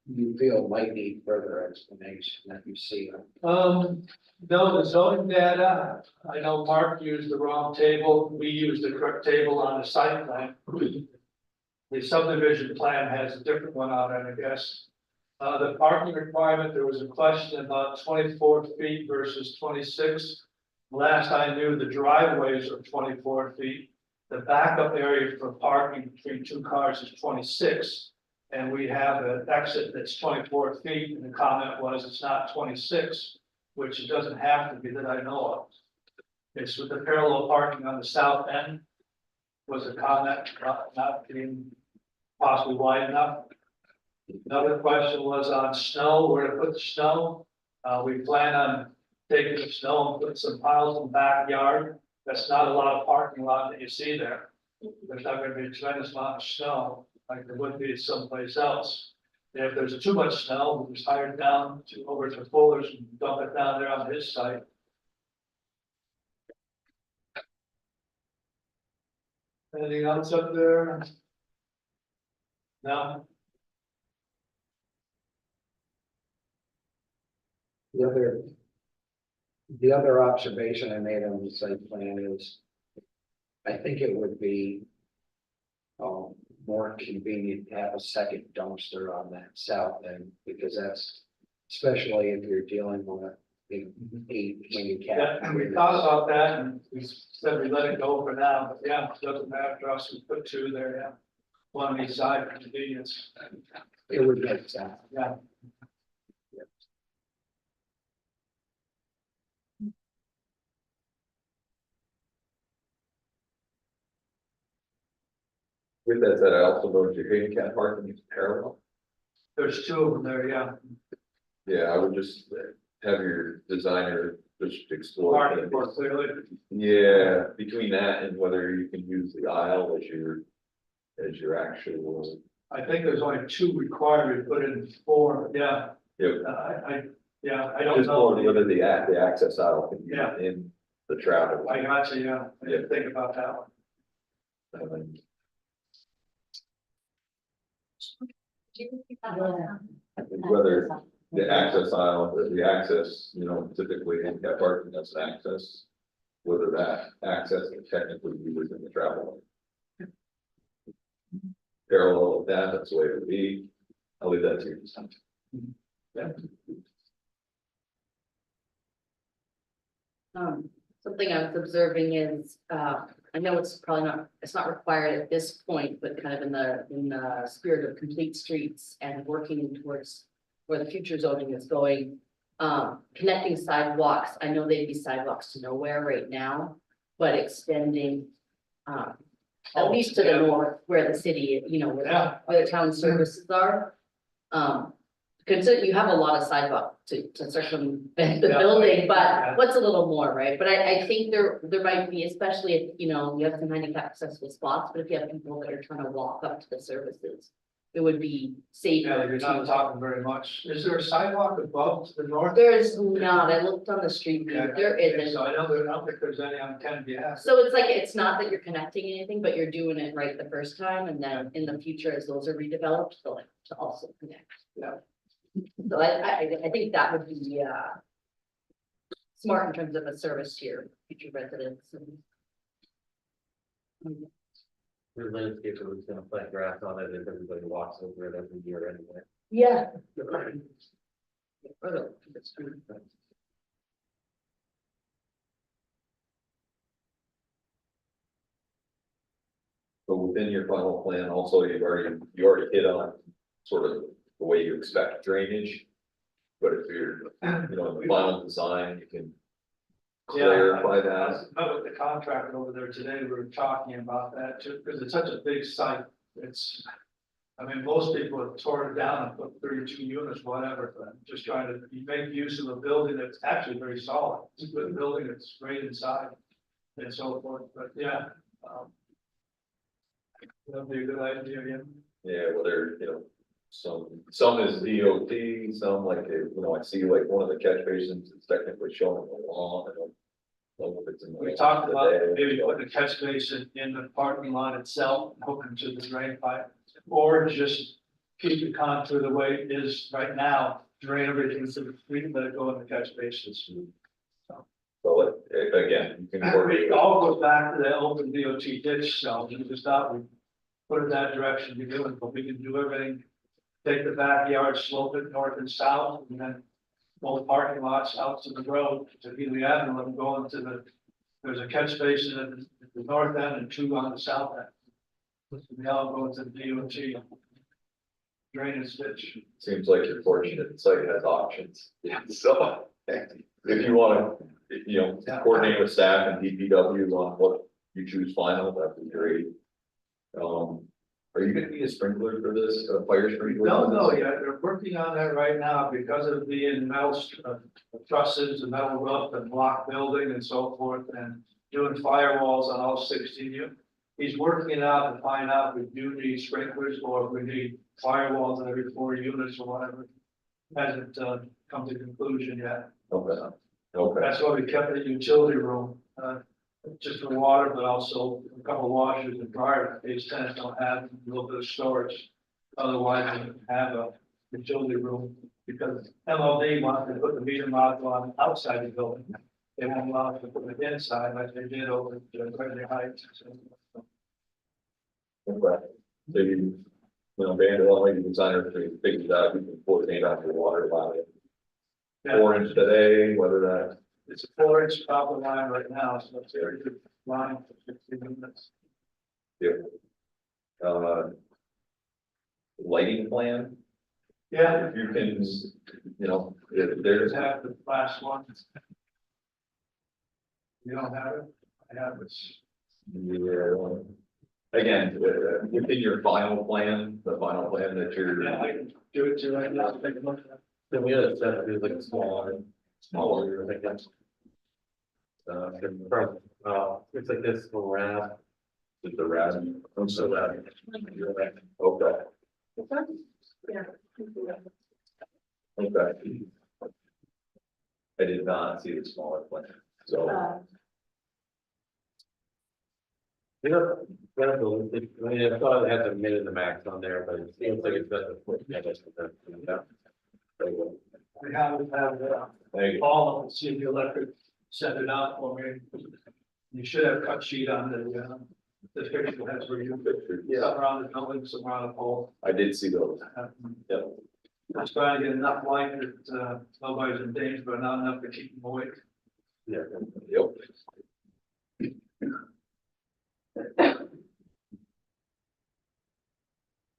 you feel might need further explanation that you see?
No, the zoning data, I know Mark used the wrong table, we used the correct table on the site plan. The subdivision plan has a different one on it, I guess. The parking requirement, there was a question about 24 feet versus 26. Last I knew, the driveways are 24 feet. The backup area for parking between two cars is 26. And we have an exit that's 24 feet, and the comment was it's not 26, which it doesn't have to be that I know of. It's with the parallel parking on the south end was a comment not being possibly wide enough. Another question was on snow, where to put the snow. We plan on taking the snow and putting some piles in the backyard. That's not a lot of parking lot that you see there. There's not gonna be a tremendous amount of snow like there would be someplace else. And if there's too much snow, we just hire it down over to Fuller's and dump it down there on his site. Anything else up there? No?
The other observation I made on the site plan is, I think it would be more convenient to have a second dumpster on that south end, because that's, especially if you're dealing with a handicap.
Yeah, and we thought about that and we said we let it go for now, but yeah, it doesn't matter to us, we put two there, yeah. One on each side for convenience,
It would make sense.
yeah.
With that said, I also noticed your handicap parking is parallel.
There's two of them there, yeah.
Yeah, I would just have your designer just explore.
Marking more clearly.
Yeah, between that and whether you can use the aisle as your actual.
I think there's only two required, we put in four, yeah,
Yep.
I don't
Just more
know.
whether the access aisle can be
Yeah.
in the travel.
I got you, yeah, I didn't think about that one.
Whether the access aisle, or the access, typically handicap parking has access. Whether that access can technically be within the travel lane. Parallel with that, that's the way it would be. I'll leave that to you.
Yeah.
Something I was observing is, I know it's probably not, it's not required at this point, but kind of in the spirit of complete streets and working towards where the future zoning is going. Connecting sidewalks, I know they'd be sidewalks to nowhere right now, but extending, at least to the north where the city,
Yeah.
where the town services are. Because you have a lot of sidewalk to circumvent the
Yeah.
building, but
Yeah.
what's a little more, right? But I think there might be, especially if, you have some handicap accessible spots, but if you have people that are trying to walk up to the services, it would be safer.
Yeah, you're not
to-
talking very much. Is there a sidewalk above to the north?
There is not, I looked on the street view,
Yeah,
there
So
isn't.
I don't think there's any on Kennedy Ave.
So it's like, it's not that you're connecting anything, but you're doing it right the first time, and then in the future, as those are redeveloped, they'll have to also connect.
Yeah.
So I think that would be, smart in terms of a service to your future residents and.
Your landscaper was gonna plant grass on it if everybody walks over it every year anyway.
Yeah.
But within your final plan, also, you already hit on sort of the way you expect drainage. But if you're, in the final design, you can clarify that.
I met with the contractor over there today, we were talking about that too, because it's such a big site, it's. I mean, most people have torn it down and put 32 units, whatever, but I'm just trying to make use of a building that's actually very solid. It's a good building, it's great inside and so forth, but yeah. That'd be a good idea, yeah.
Yeah, whether, some is DOT, some like, I see like one of the catch basins is technically showing the lawn. I don't know if it's in the
We
lawn
talked about
today.
maybe putting a catch basin in the parking lot itself, hooking to the drain pipe, or just keep the contour the way it is right now, drain everything to the street, let it go in the catch basins.
So again, you can work.
It all goes back to that open DOT ditch, so we just thought we put it that direction to do it, but we can do everything. Take the backyard, slope it north and south, and then both parking lots out to the road to Healy Avenue and go into there's a catch basin at the north end and two on the south end. We all go into the DOT drainage ditch.
Seems like you're fortunate, the site has options, so if you wanna, coordinate with staff and DPW on what you choose final, that'd be great. Are you gonna need a sprinkler for this, a fire sprinkler?
No, yeah, they're working on that right now because of being metal trusses and metal roof and block building and so forth, and doing firewalls on all 16 units. He's working it out to find out if we do need sprinklers or if we need firewalls in every 4 units or whatever. Hasn't come to conclusion yet.
Okay,
That's why we kept the utility room, just for water, but also a couple washers and dryers. These tenants don't have a little bit of storage. Otherwise, they have a utility room because MLD wants to put the meter module on outside the building. They won't allow us to put it inside like they did over at Gregory Heights.
okay. So Vandal, like the designer, to figure it out, you can coordinate on your water line.
Yeah.
4 inch today, whether that,
It's a 4-inch copper line right now, so it's a very good line for 15 minutes.
lighting plan,
Yeah,
if you can, if
there's
there's,
have the last one. You don't have it? I have it.
again, within your final plan, the final plan that you're.
Yeah, I can do it to right now. Take a look at it.
Then we had a set of like smaller, I think that's. From, it's like this around.
With the rad.
I'm so glad.
Okay,
Yeah.
okay. I did not see the smaller plan, so.
I mean, I thought it had the min and the max on there, but it seems like it's got the foot. Yeah, that's what that-
We have
Thank you.
Paul, see if the electric set it up for me. You should have a cut sheet on the picture has where you, some around the building, some around the pole.
I did see those, yep.
I was trying to get enough light that, nobody's in danger, but not enough to keep them awake.
Yeah.
Yep.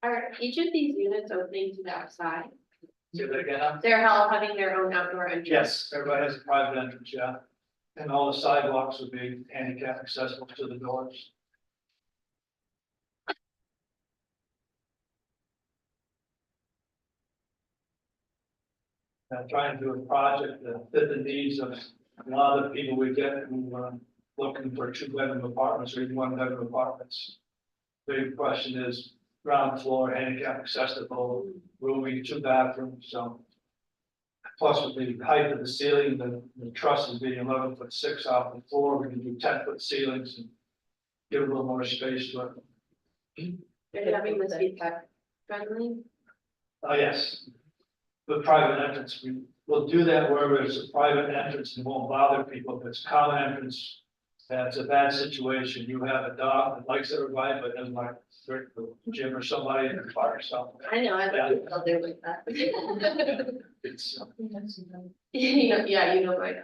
Are each of these units opening to the outside?
See that again?
They're all having their own outdoor entrance?
Yes, everybody has a private entrance, yeah. And all the sidewalks will be handicap accessible to the doors. Trying to do a project that fit the needs of a lot of the people we get who are looking for 2-bedroom apartments or even 1-bedroom apartments. Big question is ground floor, handicap accessible, roomy, 2 bathrooms, so. Plus with the height of the ceiling, the truss is being 11'6" off the floor, we can do 10-foot ceilings and give a little more space to it.
And having this be pet friendly?
Oh, yes. The private entrance, we'll do that wherever it's a private entrance and won't bother people. If it's a common entrance, that's a bad situation. You have a dog that likes everybody, but doesn't like Jim or somebody in the car or something.
I know, I like it, I'll do with that.
It's,
Yeah, you know, right.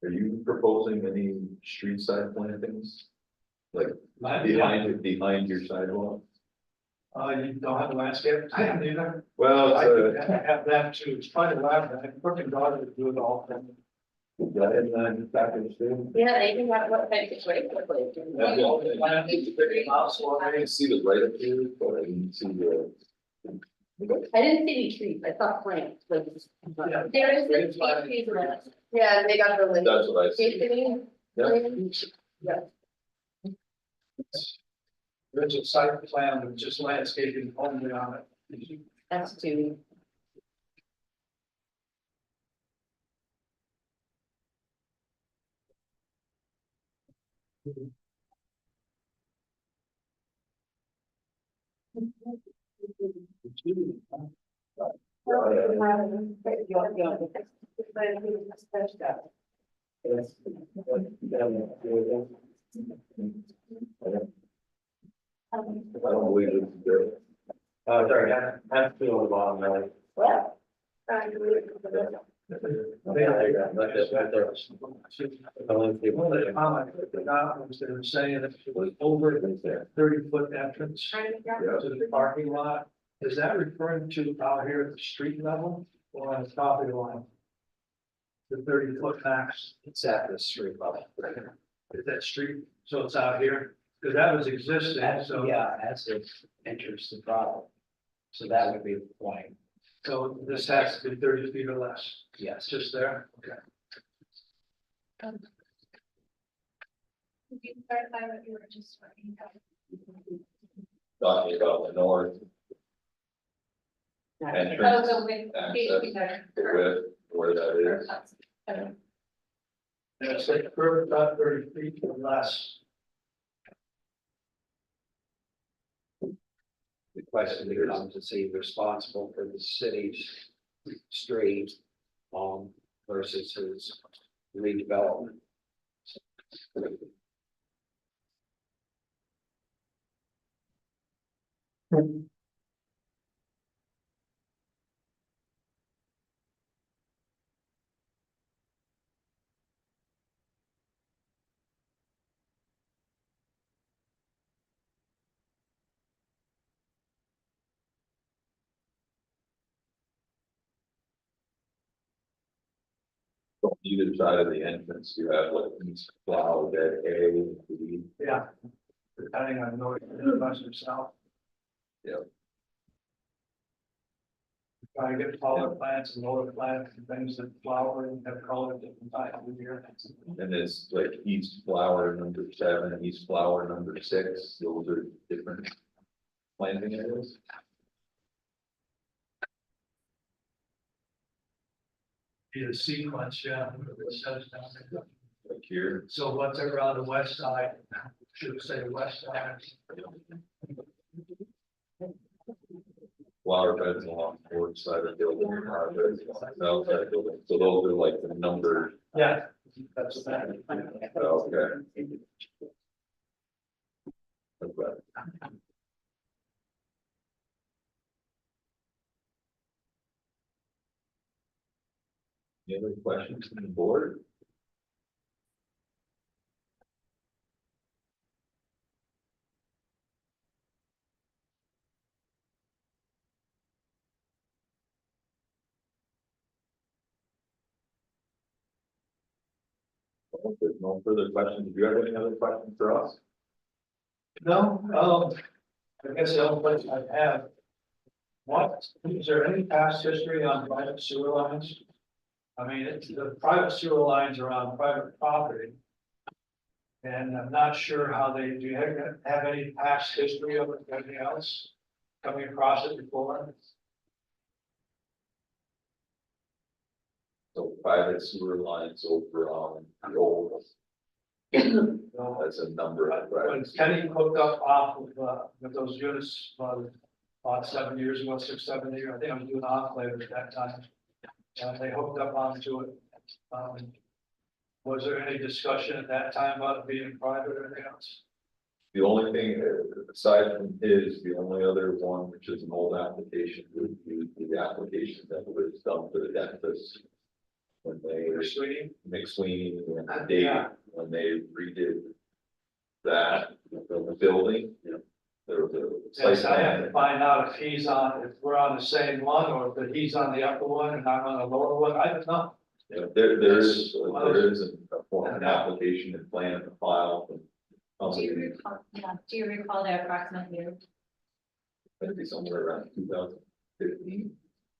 Are you proposing any street side plantings? Like behind your sidewalk?
You don't have a landscape plan either.
Well,
I
it's
could have that too, it's quite elaborate, I work in daughter to do it all.
back in the field.
Yeah, they can have what type of way.
I can see the right up here, but I didn't see the.
I didn't see any trees, I saw plants, like.
Yeah.
There is this species list. Yeah, they got the list.
That's what I see.
Yeah.
There's a site plan with just landscaping only on it.
That's too.
I don't believe it's there.
Sorry, that's two on the bottom, right?
One of the comments that they got was they were saying that it was over 30-foot entrance to the parking lot. Is that referring to out here at the street level or on the property line? The 30-foot max,
It's at the street level.
is that street, so it's out here, because that was existing, so.
Yeah, as it enters the property. So that would be the point,
So this has to be 30 feet or less,
yes.
it's just there, okay.
Could you clarify what you were just talking about?
Talking about the north
Oh,
entrance,
the width,
the width, where that is.
And it's like curb about 30 feet or less.
The question becomes, is he responsible for the city's street, versus his redevelopment?
Either side of the entrance, you have like east plow, dead A, B.
Yeah. Depending on north, west or south.
Yeah.
Try to get taller plants and lower plants and things that flower and have color at different times of the year.
And it's like east flower number 7, east flower number 6, those are different planting areas.
Be the sequence, yeah. It says down there.
Like here,
So what's around the west side, should say west side.
flower beds along the north side of the building, flower beds along the south side of the building, so those are like the number.
Yeah. That's that.
Okay. Okay. Any other questions from the board? If there's no further questions, do you have any other questions for us?
No, I guess the only question I have. What, is there any past history on private sewer lines? I mean, the private sewer lines are on private property. And I'm not sure how they, do you have any past history of anything else coming across it before?
So private sewer lines over on the old,
No.
that's a number of
When
private.
Kenny hooked up off with those units, about 7 years ago, 6, 7 years, I think I was doing enclave at that time. And they hooked up onto it. Was there any discussion at that time about it being private or anything else?
The only thing, aside from his, the only other one, which is an old application, would be the application that was done for the dentist. when they,
Sweeney.
McSweeney and
Yeah.
Dave, when they redid that, the building, there was a site
Yes, I have to
plan.
find out if we're on the same one, or if he's on the upper one and I'm on the lower one, I don't know.
There is a form, an application and plan to file.
Do you recall, do you recall the approximate year?
Maybe somewhere around 2015.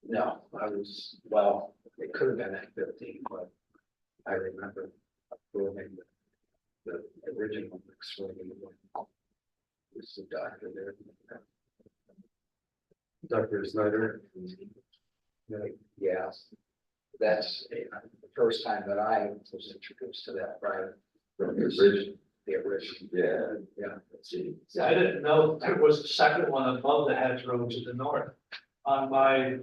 No, I was, well, it could have been at 15, but I remember approving the original swing. Was the doctor there?
Dr. Snyder.
Yes. That's the first time that I was introduced to that, right?
From the original,
The original.
yeah.
Yeah.
See,
I didn't know there was a second one above the hedge road to the north. On my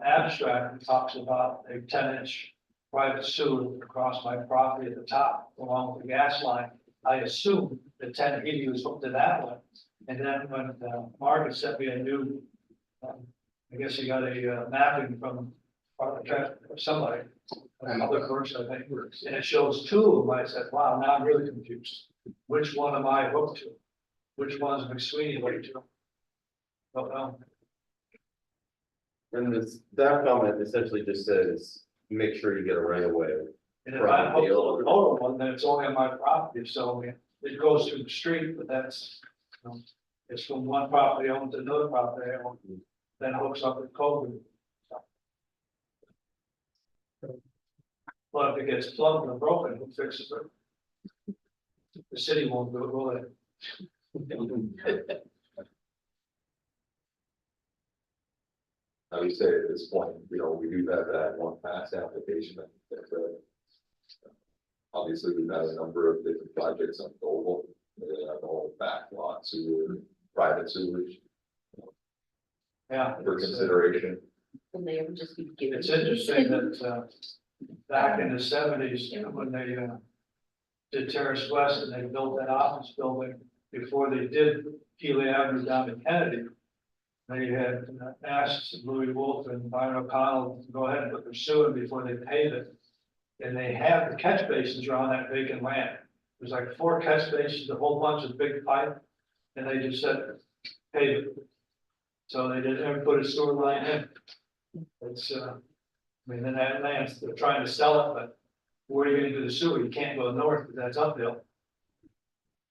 abstract, it talks about a 10-inch private sewer across my property at the top along with the gas line. I assumed the 1080 was hooked to that one. And then when Margaret sent me a new, I guess he got a mapping from somebody, another person, I think, and it shows two of them. I said, wow, now I'm really confused. Which one am I hooked to? Which one's McSweeney hooked to? Don't know.
And this, that comment essentially just says, make sure you get a right of way.
And if I hook to the lower one, then it's only on my property, so I mean, it goes through the street, but that's, it's from one property owner to another property owner, then hooks up with COVID. But if it gets plugged or broken, who fixes it? The city won't do it, will they?
I would say at this point, we do have that one pass application. Obviously, we've had a number of different projects on Oval, the whole back lot sewer, private sewage
Yeah.
for consideration.
And they would just be given.
It's interesting that, back in the 70s, when they, did Terrace West and they built that office building, before they did Healy Avenue down to Kennedy, they had asked Louis Wolf and Byron O'Connell to go ahead and put their sewer in before they paved it. And they have the catch basins around that vacant land. There's like 4 catch basins, a whole bunch of big pipe, and they just said, pave it. So they didn't ever put a sewer line in. It's, I mean, then that land's, they're trying to sell it, but where are you gonna do the sewer? You can't go north, because that's uphill.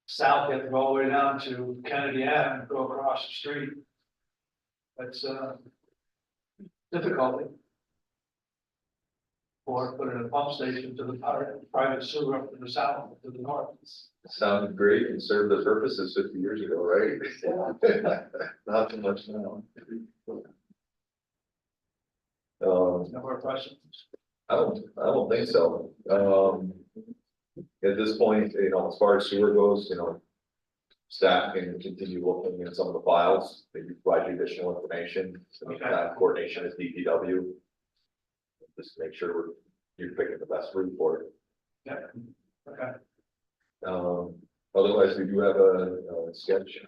South, you have to go all the way down to Kennedy Ave and go across the street. That's, difficulty. Or put in a pump station to the private sewer up to the south, to the north.
Sounded great and served the purposes 50 years ago, right? Not too much now.
No more questions?
I don't think so. At this point, as far as sewer goes, staff can continue looking at some of the files, maybe provide you additional information, coordination with DPW. Just make sure you're picking the best route for it.
Yeah, okay.
Otherwise, we do have a sketch.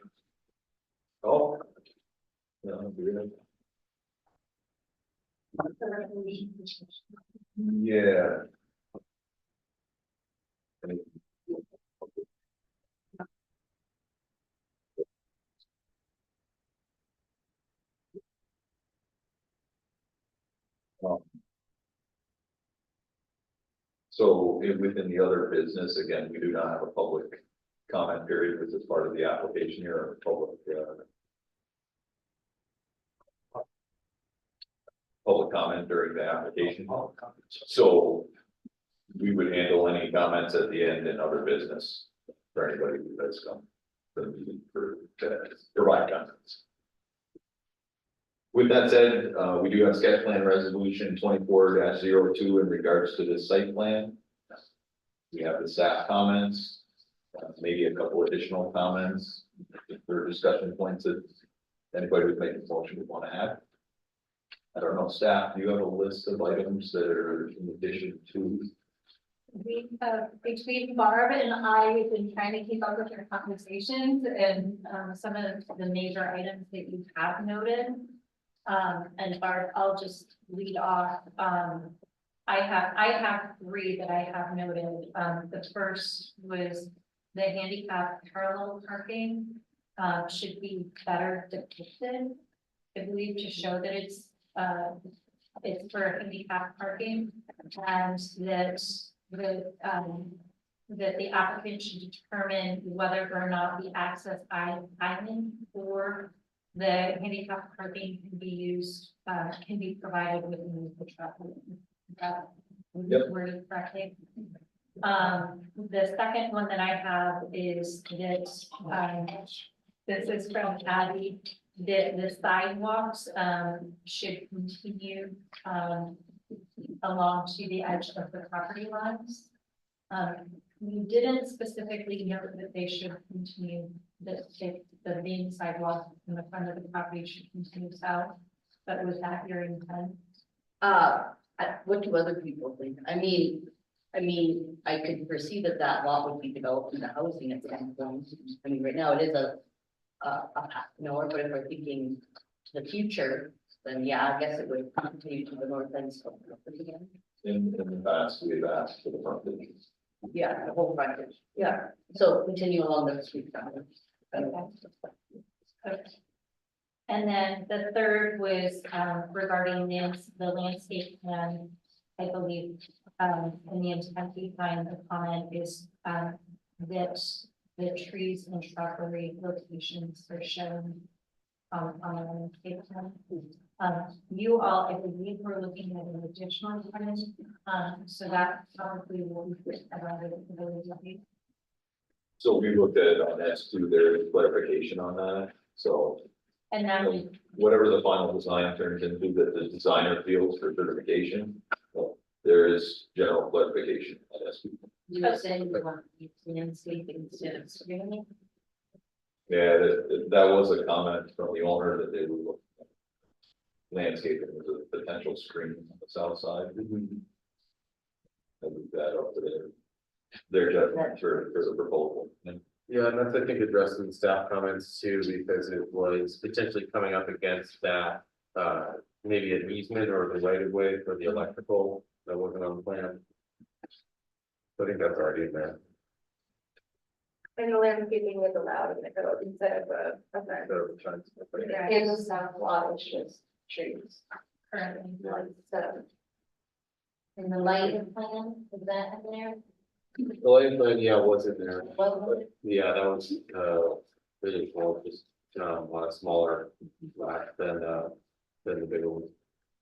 Oh. No, really? Yeah. So within the other business, again, we do not have a public comment period, which is part of the application here, or public comment during the application. So we would handle any comments at the end in other business for anybody who does come to the meeting to provide comments. With that said, we do have sketch plan resolution 24-02 in regards to this site plan. We have the staff comments, maybe a couple additional comments, or discussion points that anybody would make a motion would want to add. I don't know, staff, do you have a list of items that are in addition to?
We have, between Barb and I, we've been trying to keep up with your conversations and some of the major items that you have noted. And Barb, I'll just lead off. I have three that I have noted. The first was the handicap parallel parking. Should be better depicted. I believe to show that it's for handicap parking and that that the applicant should determine whether or not the access island for the handicap parking can be used, can be provided within the traffic.
Yep.
Worded correctly. The second one that I have is that, this is from Abby, that the sidewalks, should continue, along to the edge of the property lines. You didn't specifically note that they should continue, that the main sidewalk in the front of the property should continue south, but was that your intent?
What do other people think? I mean, I could foresee that that lot would be developed into housing at some point. I mean, right now it is a path nowhere, but if we're thinking to the future, then yeah, I guess it would continue to the north end. So again,
In the past, we've asked for the frontage.
yeah, the whole frontage, yeah. So continue along the street frontage.
Okay. And then the third was, regarding the landscape plan. I believe, in the intent behind the comment is, that the trees and shrubbery locations are shown, on the landscape plan. You all, I believe, we're looking at an additional plan, so that probably will be around the village of you.
So we looked at it on S2, there is clarification on that, so
And then
whatever the final design turns into that the designer feels for certification, well, there is general clarification on S2.
You were saying we want landscaping instead of screening.
Yeah, that was a comment from the owner that they would look at landscaping as a potential screen on the south side. I leave that up to their judgment for the proposal.
Yeah, and that's, I think, addressed in staff comments too, because it was potentially coming up against that, maybe an easement or the right of way for the electrical that wasn't on the plan. I think that's already in there.
And the landscaping was allowed in the code instead of a fence.
Yeah.
In the south lot, it's just trees.
currently,
So,
in the lighting plan, is that in there?
The lighting plan, yeah, was in there,
Well,
but yeah, that was, really small, just, on a smaller lot than the bigger one.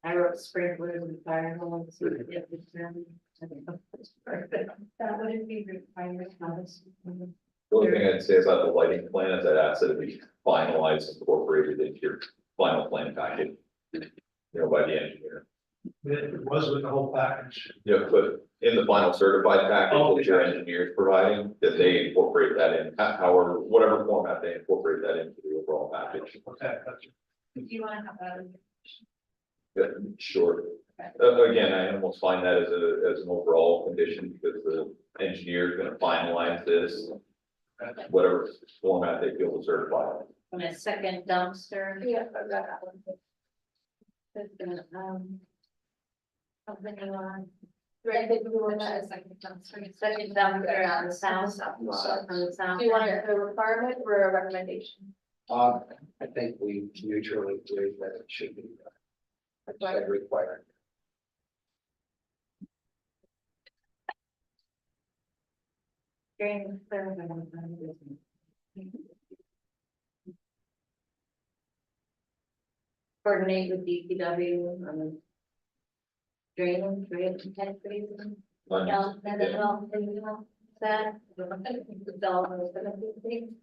I wrote sprinklers and fire hose. That wouldn't be required, obviously.
The only thing I'd say about the lighting plan is that asked that it be finalized, incorporated into your final plan package. By the engineer.
It was with the whole package.
Yeah, but in the final certified package
Oh,
that your engineer is providing, that they incorporate that in, however, whatever format they incorporate that into the overall package.
Okay, that's
Do you want to have a?
Yeah, sure. Again, I almost find that as an overall condition because the engineer is gonna finalize this. Whatever format they feel to certify.
On a second dumpster.
yeah, I've got that one.
Something on.
Right, did you want that?
Second dumpster.
Second dumpster on the south, on the south.
Do you want it a requirement or a recommendation?
I think we mutually agree that it should be required.
During the third.
Coordinate with DPW, drain, type reason.
Yeah.
That all, that. It's all those kind of things.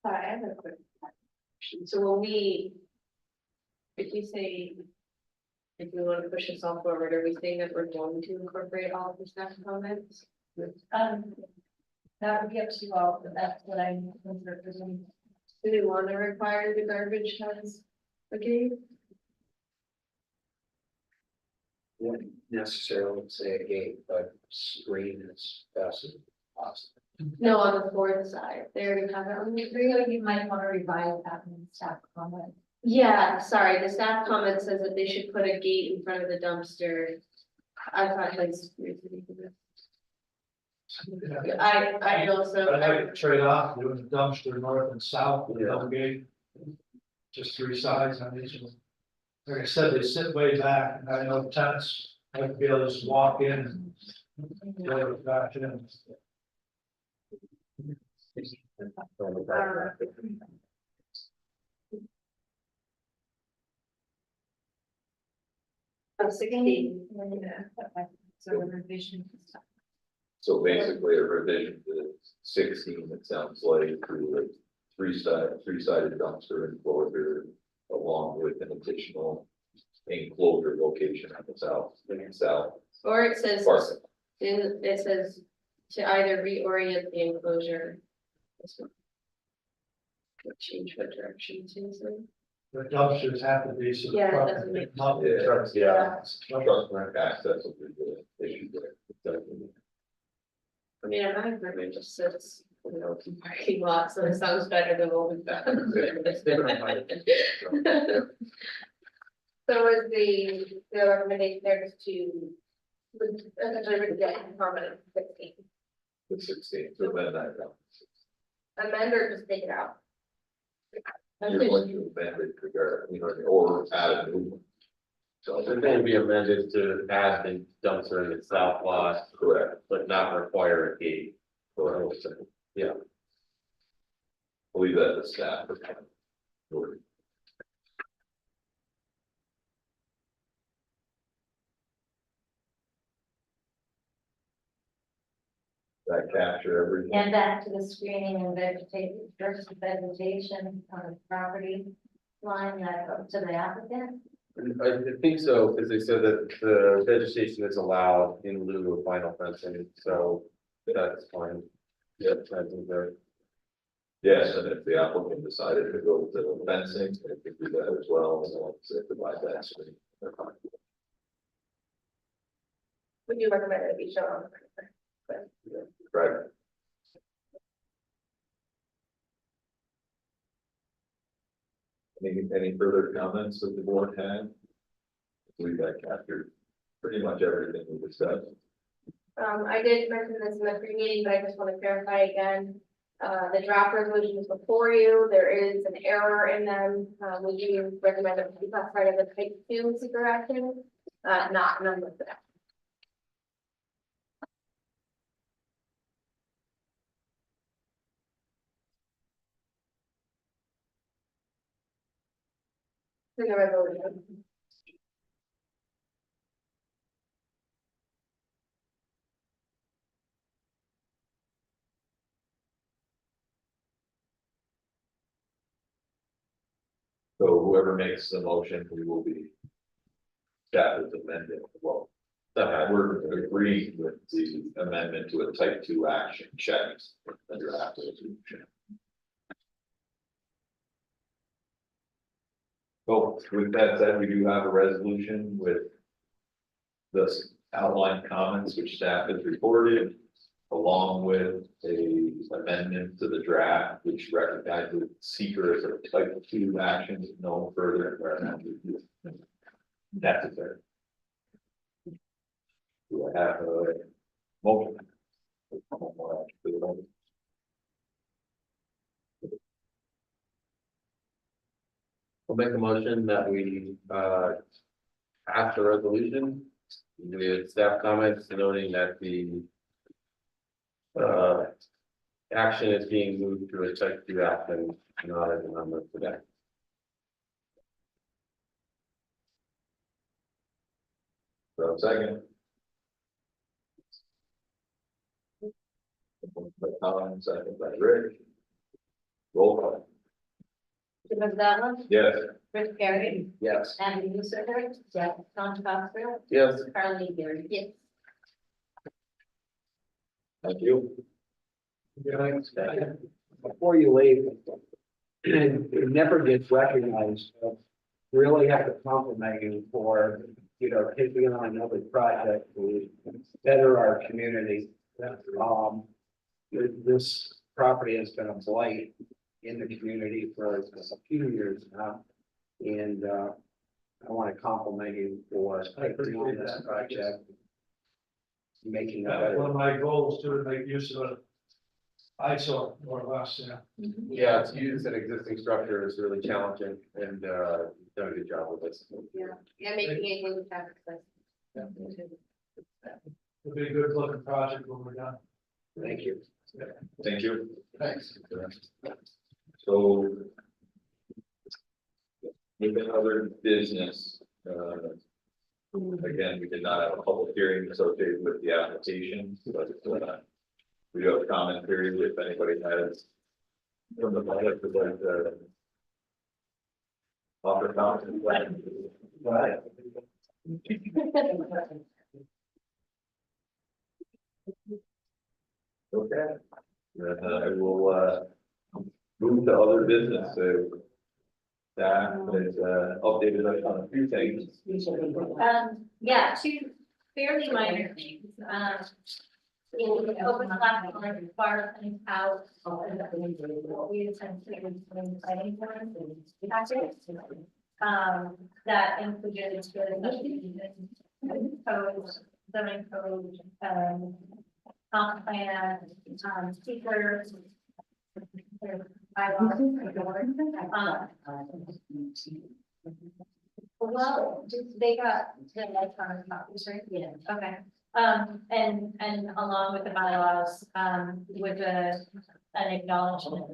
Sorry, I have a quick question.
So when we, if you say, if we want to push this all forward, are we saying that we're going to incorporate all of the staff comments?
That would be up to you all, but that's what I'm representing.
Do we want to require the garbage cans? Okay,
Wouldn't necessarily say a gate, but screen as best as possible.
No, on the fourth side, they already have it on the three.
So you might want to revise that in staff comment.
Yeah, sorry, the staff comment says that they should put a gate in front of the dumpster. I thought that's. I also.
I like to trade off doing the dumpster north and south with the double gate. Just three sides on each one. Like I said, they sit way back, and I know tenants might be able to just walk in and go back in.
I'm 16.
So revision.
So basically a revision to 16, it sounds like, to a three-sided dumpster enclosure along with an additional enclosure location on the south.
Or it says,
Parcel.
it says to either reorient the enclosure. This one. Change what direction to, so.
The dumpsters have to be. so the
Yeah, it
truck
doesn't
can
make-
pick them up.
Yeah.
Trucks, yeah.
Truck ramp access will be the issue there.
I mean, my apartment just sits in an open parking lot, so it sounds better than what we've done. So is the recommendation there just to, essentially, we're getting permanent 16,
The 16, to amend that.
amend or just take it out?
You're going to amend it or add a new one. So
It may be amended to add the dumpster in the south lot,
correct.
but not require a gate. Yeah.
Believe that the staff. That capture everything.
And back to the screening and vegetation, versus vegetation on the property line that up to the applicant.
I think so, because they said that the vegetation is allowed in lieu of vinyl fencing, so that's fine. Yeah, I think they're.
Yes, and if the applicant decided to go to fencing, they could do that as well, so they provide that screen. They're fine.
Would you recommend it be shown on the?
Right. Any further comments that the board had? I believe that captured pretty much everything we discussed.
I did mention this in the pre-meeting, but I just want to clarify again. The draft resolution is before you. There is an error in them. Would you recommend it be classified as a type 2 secret action? Not none of that. In the resolution.
So whoever makes the motion, we will be. Staff is amended, well, we're agreeing with the amendment to a type 2 action checks under application. So with that said, we do have a resolution with the outlined comments which staff has reported, along with a amendment to the draft, which recognizes seeker as a type 2 action, with no further environmental review necessary. Do I have a motion?
I'll make a motion that we, pass the resolution. With staff comments noting that the action is being moved to a type 2 action, not as an amendment today.
So second. By Colin, second by Rick. Roll call.
Jim Gonzalez,
Yes.
Rick Perry,
Yes.
Andy Musser, Jeff John Foster,
Yes.
Carly Gary. Yes.
Thank you.
Before you leave, it never gets recognized, but really have to compliment you for, taking on another project to better our community. this property has been a blight in the community for a few years now. And, I want to compliment you for taking on this project. Making it
One
better.
of my goals to make use of it. ISO more or less, yeah.
Yeah, to use an existing structure is really challenging and, you've done a good job with this.
Yeah, making it really fast.
It'll be a good looking project when we're done.
Thank you.
Thank you.
Thanks.
So. Moving other business, again, we did not have a public hearing associated with the application, but, we do have a comment period if anybody has. From the public, would like to. Offer comment. Right. Okay, then I will, move to other business, so. That is, updated us on a few things.
Yeah, two fairly minor things, in the open platform, bar things out. We attend to some planning boards and packets. That included code, zoning code, comp plan, speakers. Well, they got the electronic copies, right? Yeah. Okay, and along with the bylaws, with an acknowledgement.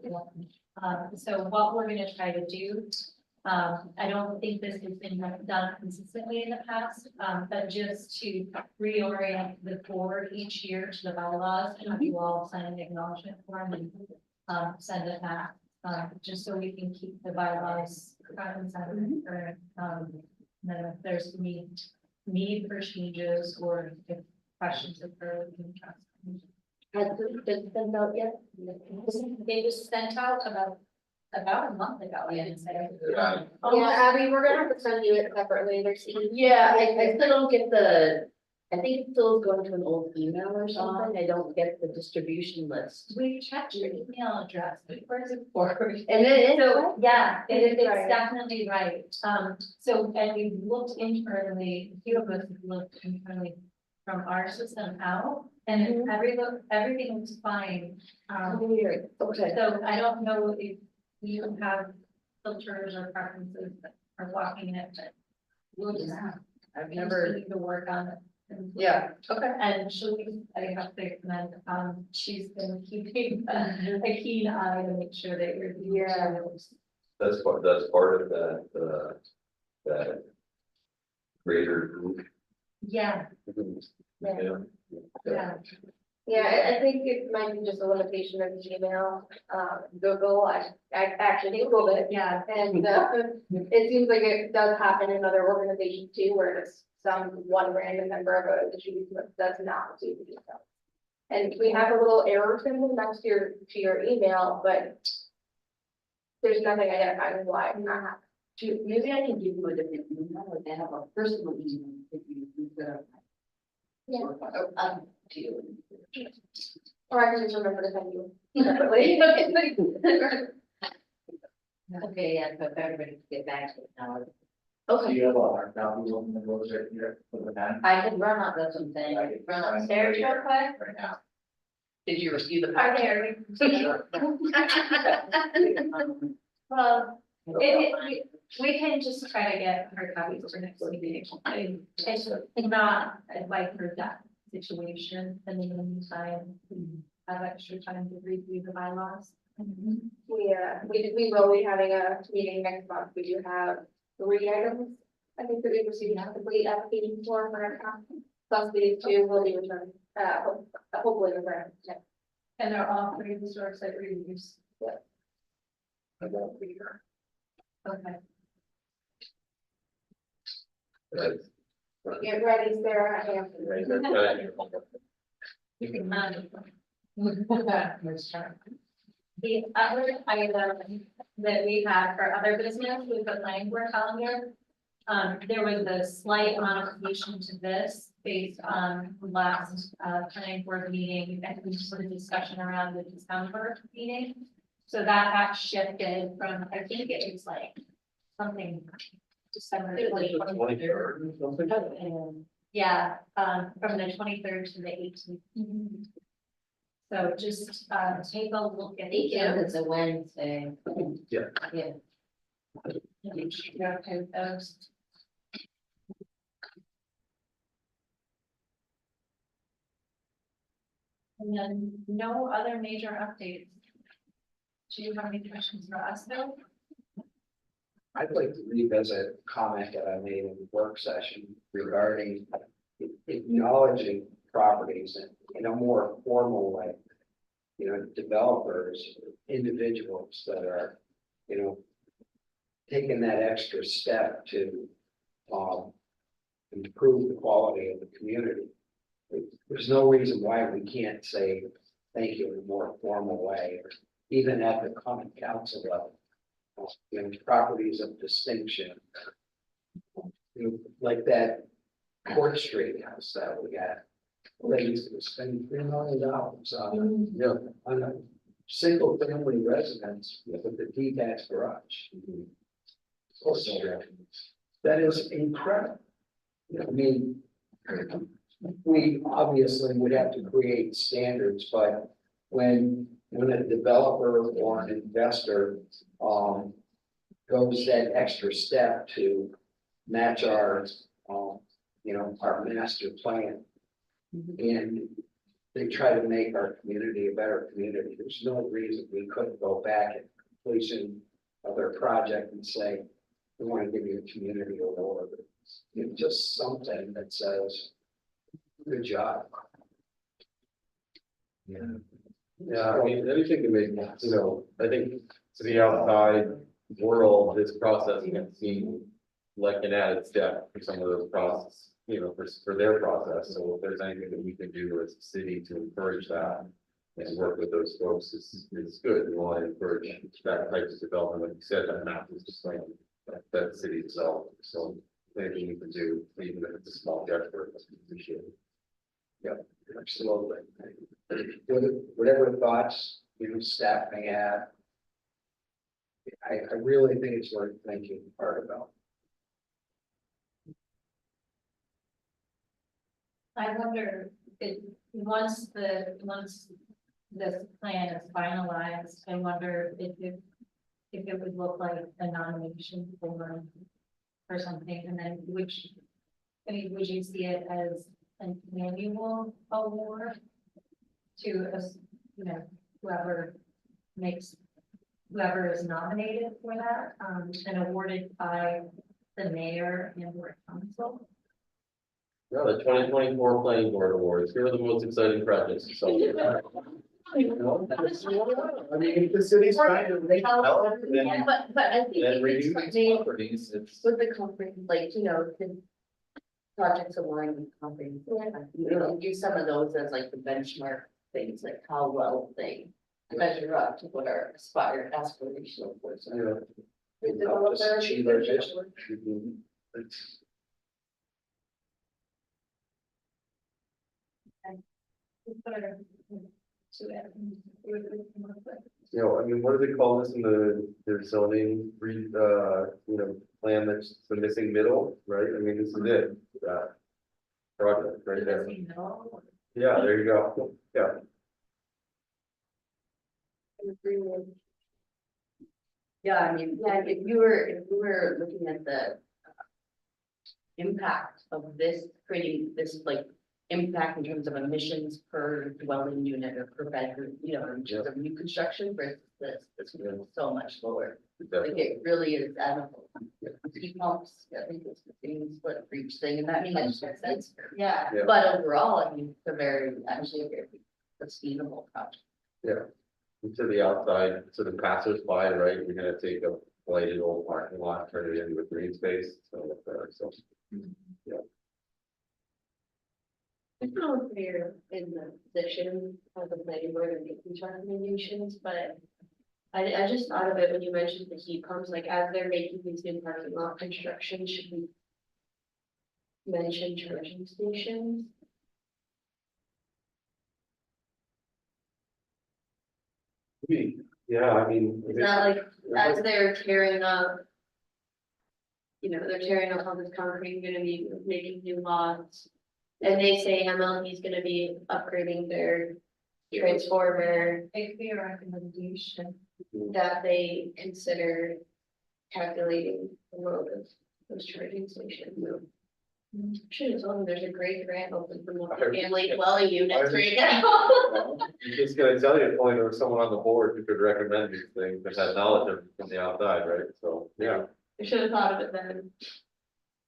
So what we're gonna try to do, I don't think this has been done consistently in the past, but just to reorient the board each year to the bylaws, and you all sign an acknowledgement form and send it back, just so we can keep the bylaws front and center for, then if there's need for changes or if questions occur, we can trust. Has this been out yet? They just sent out about a month ago, I didn't say.
Yeah.
Yeah, Abby, we're gonna have to send you it separately, there's.
Yeah, I still don't get I think it's still going to an old email or something, I don't get the distribution list.
We checked your email address, but where's it forward?
And it is,
So, yeah, it's
right.
definitely right. So, and we looked internally, a few of us have looked internally from our system out, and everything was fine.
weird, okay.
So I don't know if you have filters or preferences that are blocking it, but we'll just
I've
we
never,
need to work on it.
yeah, okay.
And I have to commend, she's been keeping a keen eye to make sure that you're.
Yeah.
That's part of that, that. Greater group.
Yeah,
Yeah.
yeah.
Yeah, I think it might be just a limitation of Gmail, Google, I actually Googled it.
Yeah,
And, it seems like it does happen in other organizations too, where it's some one random member of a distribution that does not receive the details. And we have a little error symbol next to your email, but there's nothing identifying why it's not happening.
Maybe I can give you a different email, or they have a personal email, if you could.
Yeah.
To you.
Or I can just remember to send you separately.
Okay, yeah, but everybody can get back to it now.
Do
Okay,
you have our copy of the rules right here for the man?
I can run up, that's what I'm saying, I can run upstairs real quick.
Right now.
Did you receive the?
are there? Well, we can just try to get hard copies for next meeting. It's not like for that situation, and in the meantime, we have extra time to review the bylaws.
We will be having a meeting next month. We do have 3 items. I think that we received a complete application form for our account. Plus these 2 will be returned, hopefully returned. Yeah.
And they're all pretty historic site reviews.
I won't be here.
Okay.
Right.
Get ready, Sarah. I have to-
Right, that's right.
The other item that we had for other business with the planning board calendar. There was a slight modification to this. based on last, planning board meeting, and we sort of discussion around the December meeting. So that got shifted from, I think it was like something December.
It was the 23rd or something.
Yeah, from the 23rd to the 18th. So just, take a look at.
It's a Wednesday.
Yeah.
Yeah.
Yeah, okay, those. And then no other major updates. Do you have any questions for us though?
I'd like to revisit a comment that I made in the work session regarding acknowledging properties in a more formal way. You know, developers, individuals that are, you know, taking that extra step to improve the quality of the community. There's no reason why we can't say thank you in a more formal way, or even at the common council level. You know, properties of distinction. You know, like that Court Street house that we got. They used to spend $3 million on a single family residence with a detached garage. That is incredible. You know, I mean, we obviously would have to create standards, but when a developer or an investor goes that extra step to match our you know, our master plan, and they try to make our community a better community, there's no reason we couldn't go back at completion of their project and say, we want to give you a community award. You know, just something that says, good job.
Yeah. Yeah, I mean, anything to make, you know, I think to the outside world, this process can seem like an added step for some of those process, you know, for their process. So if there's anything that we can do as a city to encourage that and work with those folks is good. We want to encourage that type of development, like you said, that map is just like that the city itself. So anything you can do, even if it's a small gesture, that's appreciated.
Absolutely. Whatever thoughts, you know, staff may have. I really think it's worth thinking hard about.
I wonder if, once this plan is finalized, I wonder if it would look like a nomination for something, and then would you see it as an annual award to us, you know, whoever is nominated for that, and awarded by the mayor and board council?
No, the 2024 planning board awards, here are the most exciting projects. So. I mean, if the city's trying to redevelop, then,
But I think
then
it's
redo
something
these properties, it's.
with the company, like, you know, the projects aligned with companies. You know, use some of those as like the benchmark things, like how well they measure up to what our aspirational goals are.
Help us achieve our vision.
You know, I mean, what do they call this in their zoning, you know, plan that's the missing middle, right? I mean, this is it, that project right there. Yeah, there you go, yeah.
Yeah, I mean, yeah, if you were looking at the impact of this, creating this like impact in terms of emissions per dwelling unit or per bedroom, you know, in terms of new construction versus this is so much lower. Like it really is animal. Heat pumps, I think it's the same split for each thing, and that makes sense. Yeah,
Yeah.
but overall, I mean, it's actually a very sustainable project.
Yeah. And to the outside, to the passersby, right, you're gonna take a blighted old parking lot, turn it into a green space, so, yeah.
I don't know if you're in the position of the planning board of making recommendations, but I just thought of it when you mentioned the heat pumps, like as they're making these new parking lot construction, should we
mention charging stations.
Yeah, I mean.
Is that like, as they're tearing up? You know, they're tearing up all this concrete, gonna be making new lots. And they say MLB is gonna be upgrading their transformer,
It'd be a recommendation.
that they consider calculating the load of those charging stations. Should have told them there's a great grant open for multi-family dwelling units right now.
I'm just gonna tell you, if only there was someone on the board who could recommend these things that had knowledge of it from the outside, right? So, yeah,
I should have thought of it then.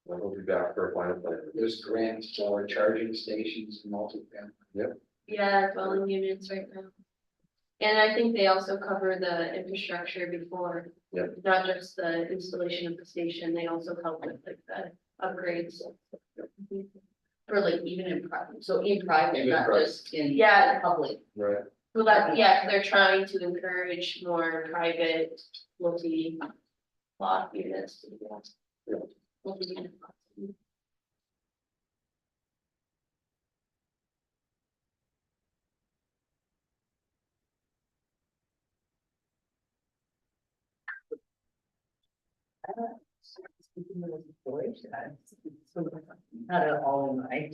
we'll be back for a final plan.
There's grants for charging stations and multi-family.
Yeah, dwelling units right now. And I think they also cover the infrastructure before.
Yep.
Not just the installation of the station, they also help with like the upgrades. For like even in private, so in private,
Even
not
private.
just in. Yeah. Public.
Right.
Well, that, yeah, they're trying to encourage more private multi-lot units. To be honest. Multi-unit lots.
Not at all in my.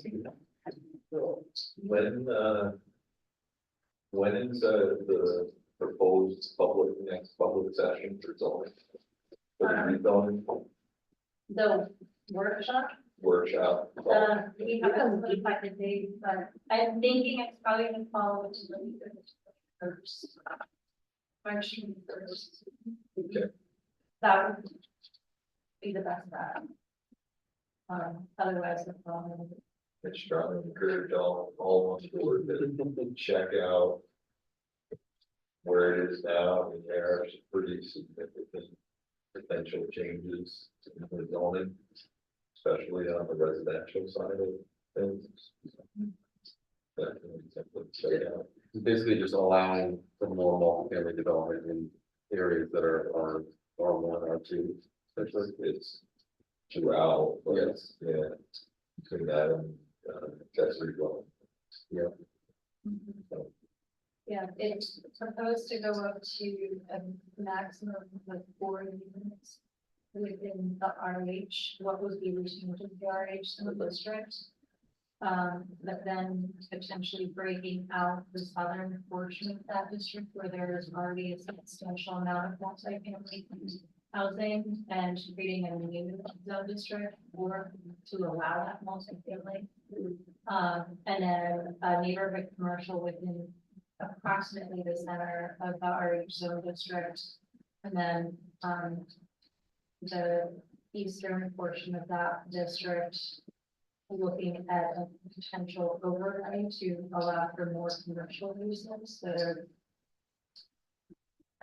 When is the proposed next public session for zoning? For the rezoning
The workshop,
workshop?
we have to notify the date, but I'm thinking it's probably gonna fall into the first. March 1st.
Okay.
That would be the best bet. Otherwise, the problem.
I strongly encourage all on board to check out where it is now. I mean, there are some pretty significant potential changes to the zoning, especially on the residential side of things. Definitely something to check out.
Basically just allowing for more multi-family development in areas that are R1, R2, especially.
It's throughout, but
Yes.
yeah, between that and accessory dwelling.
Yeah.
Yeah, it's proposed to go up to a maximum of 4 units within the RH, what was the original to the RH school district. But then potentially breaking out the southern portion of that district where there is already a substantial amount of multi-family housing and creating a new zone district or to allow that multi-family. And then a neighborhood commercial within approximately the center of the RH zone district. And then, the eastern portion of that district, looking at a potential overlay to allow for more commercial uses that are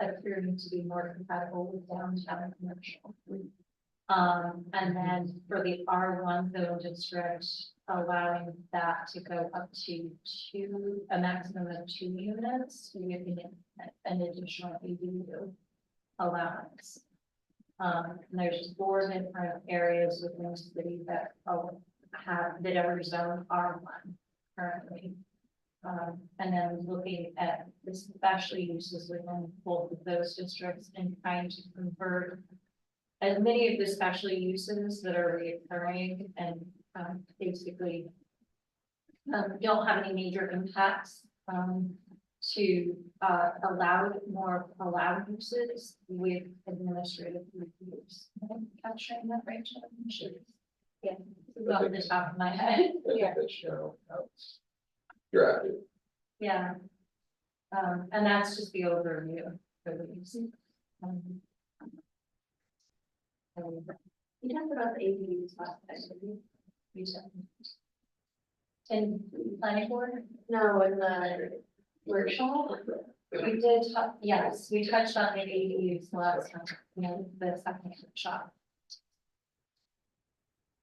appearing to be more compatible with downtown commercial. And then for the R1 zone district, allowing that to go up to a maximum of 2 units, with an additional ADU allowance. And there's 4 different areas within the city that that are zoned R1 currently. And then looking at the special uses within both of those districts and trying to convert as many of the special uses that are reoccurring and basically don't have any major impacts to allow more allowed uses with administrative reviews. Am I capturing that right, Jen? Yeah, this is off the top of my head.
Yeah. That's, how it's drafted.
Yeah. And that's just the overview for these.
You talked about the ADUs last time, didn't you?
And planning board,
No, in the workshop.
we did, yes, we touched on the ADUs last time, you know, the second shop.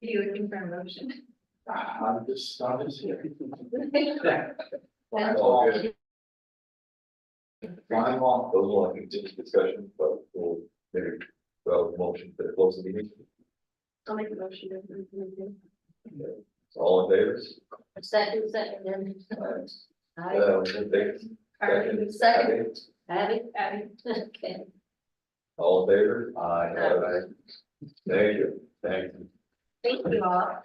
You looking for a motion?
I'm just here.
All good. Fine, those will continue discussion, but we'll maybe, motion to close the meeting.
I'll make a motion.
All in favor?
Second, Aye.
In favor?
Second. Abby? Okay.
All in favor?
Aye.
Thank you.
Thanks.
Thank you all.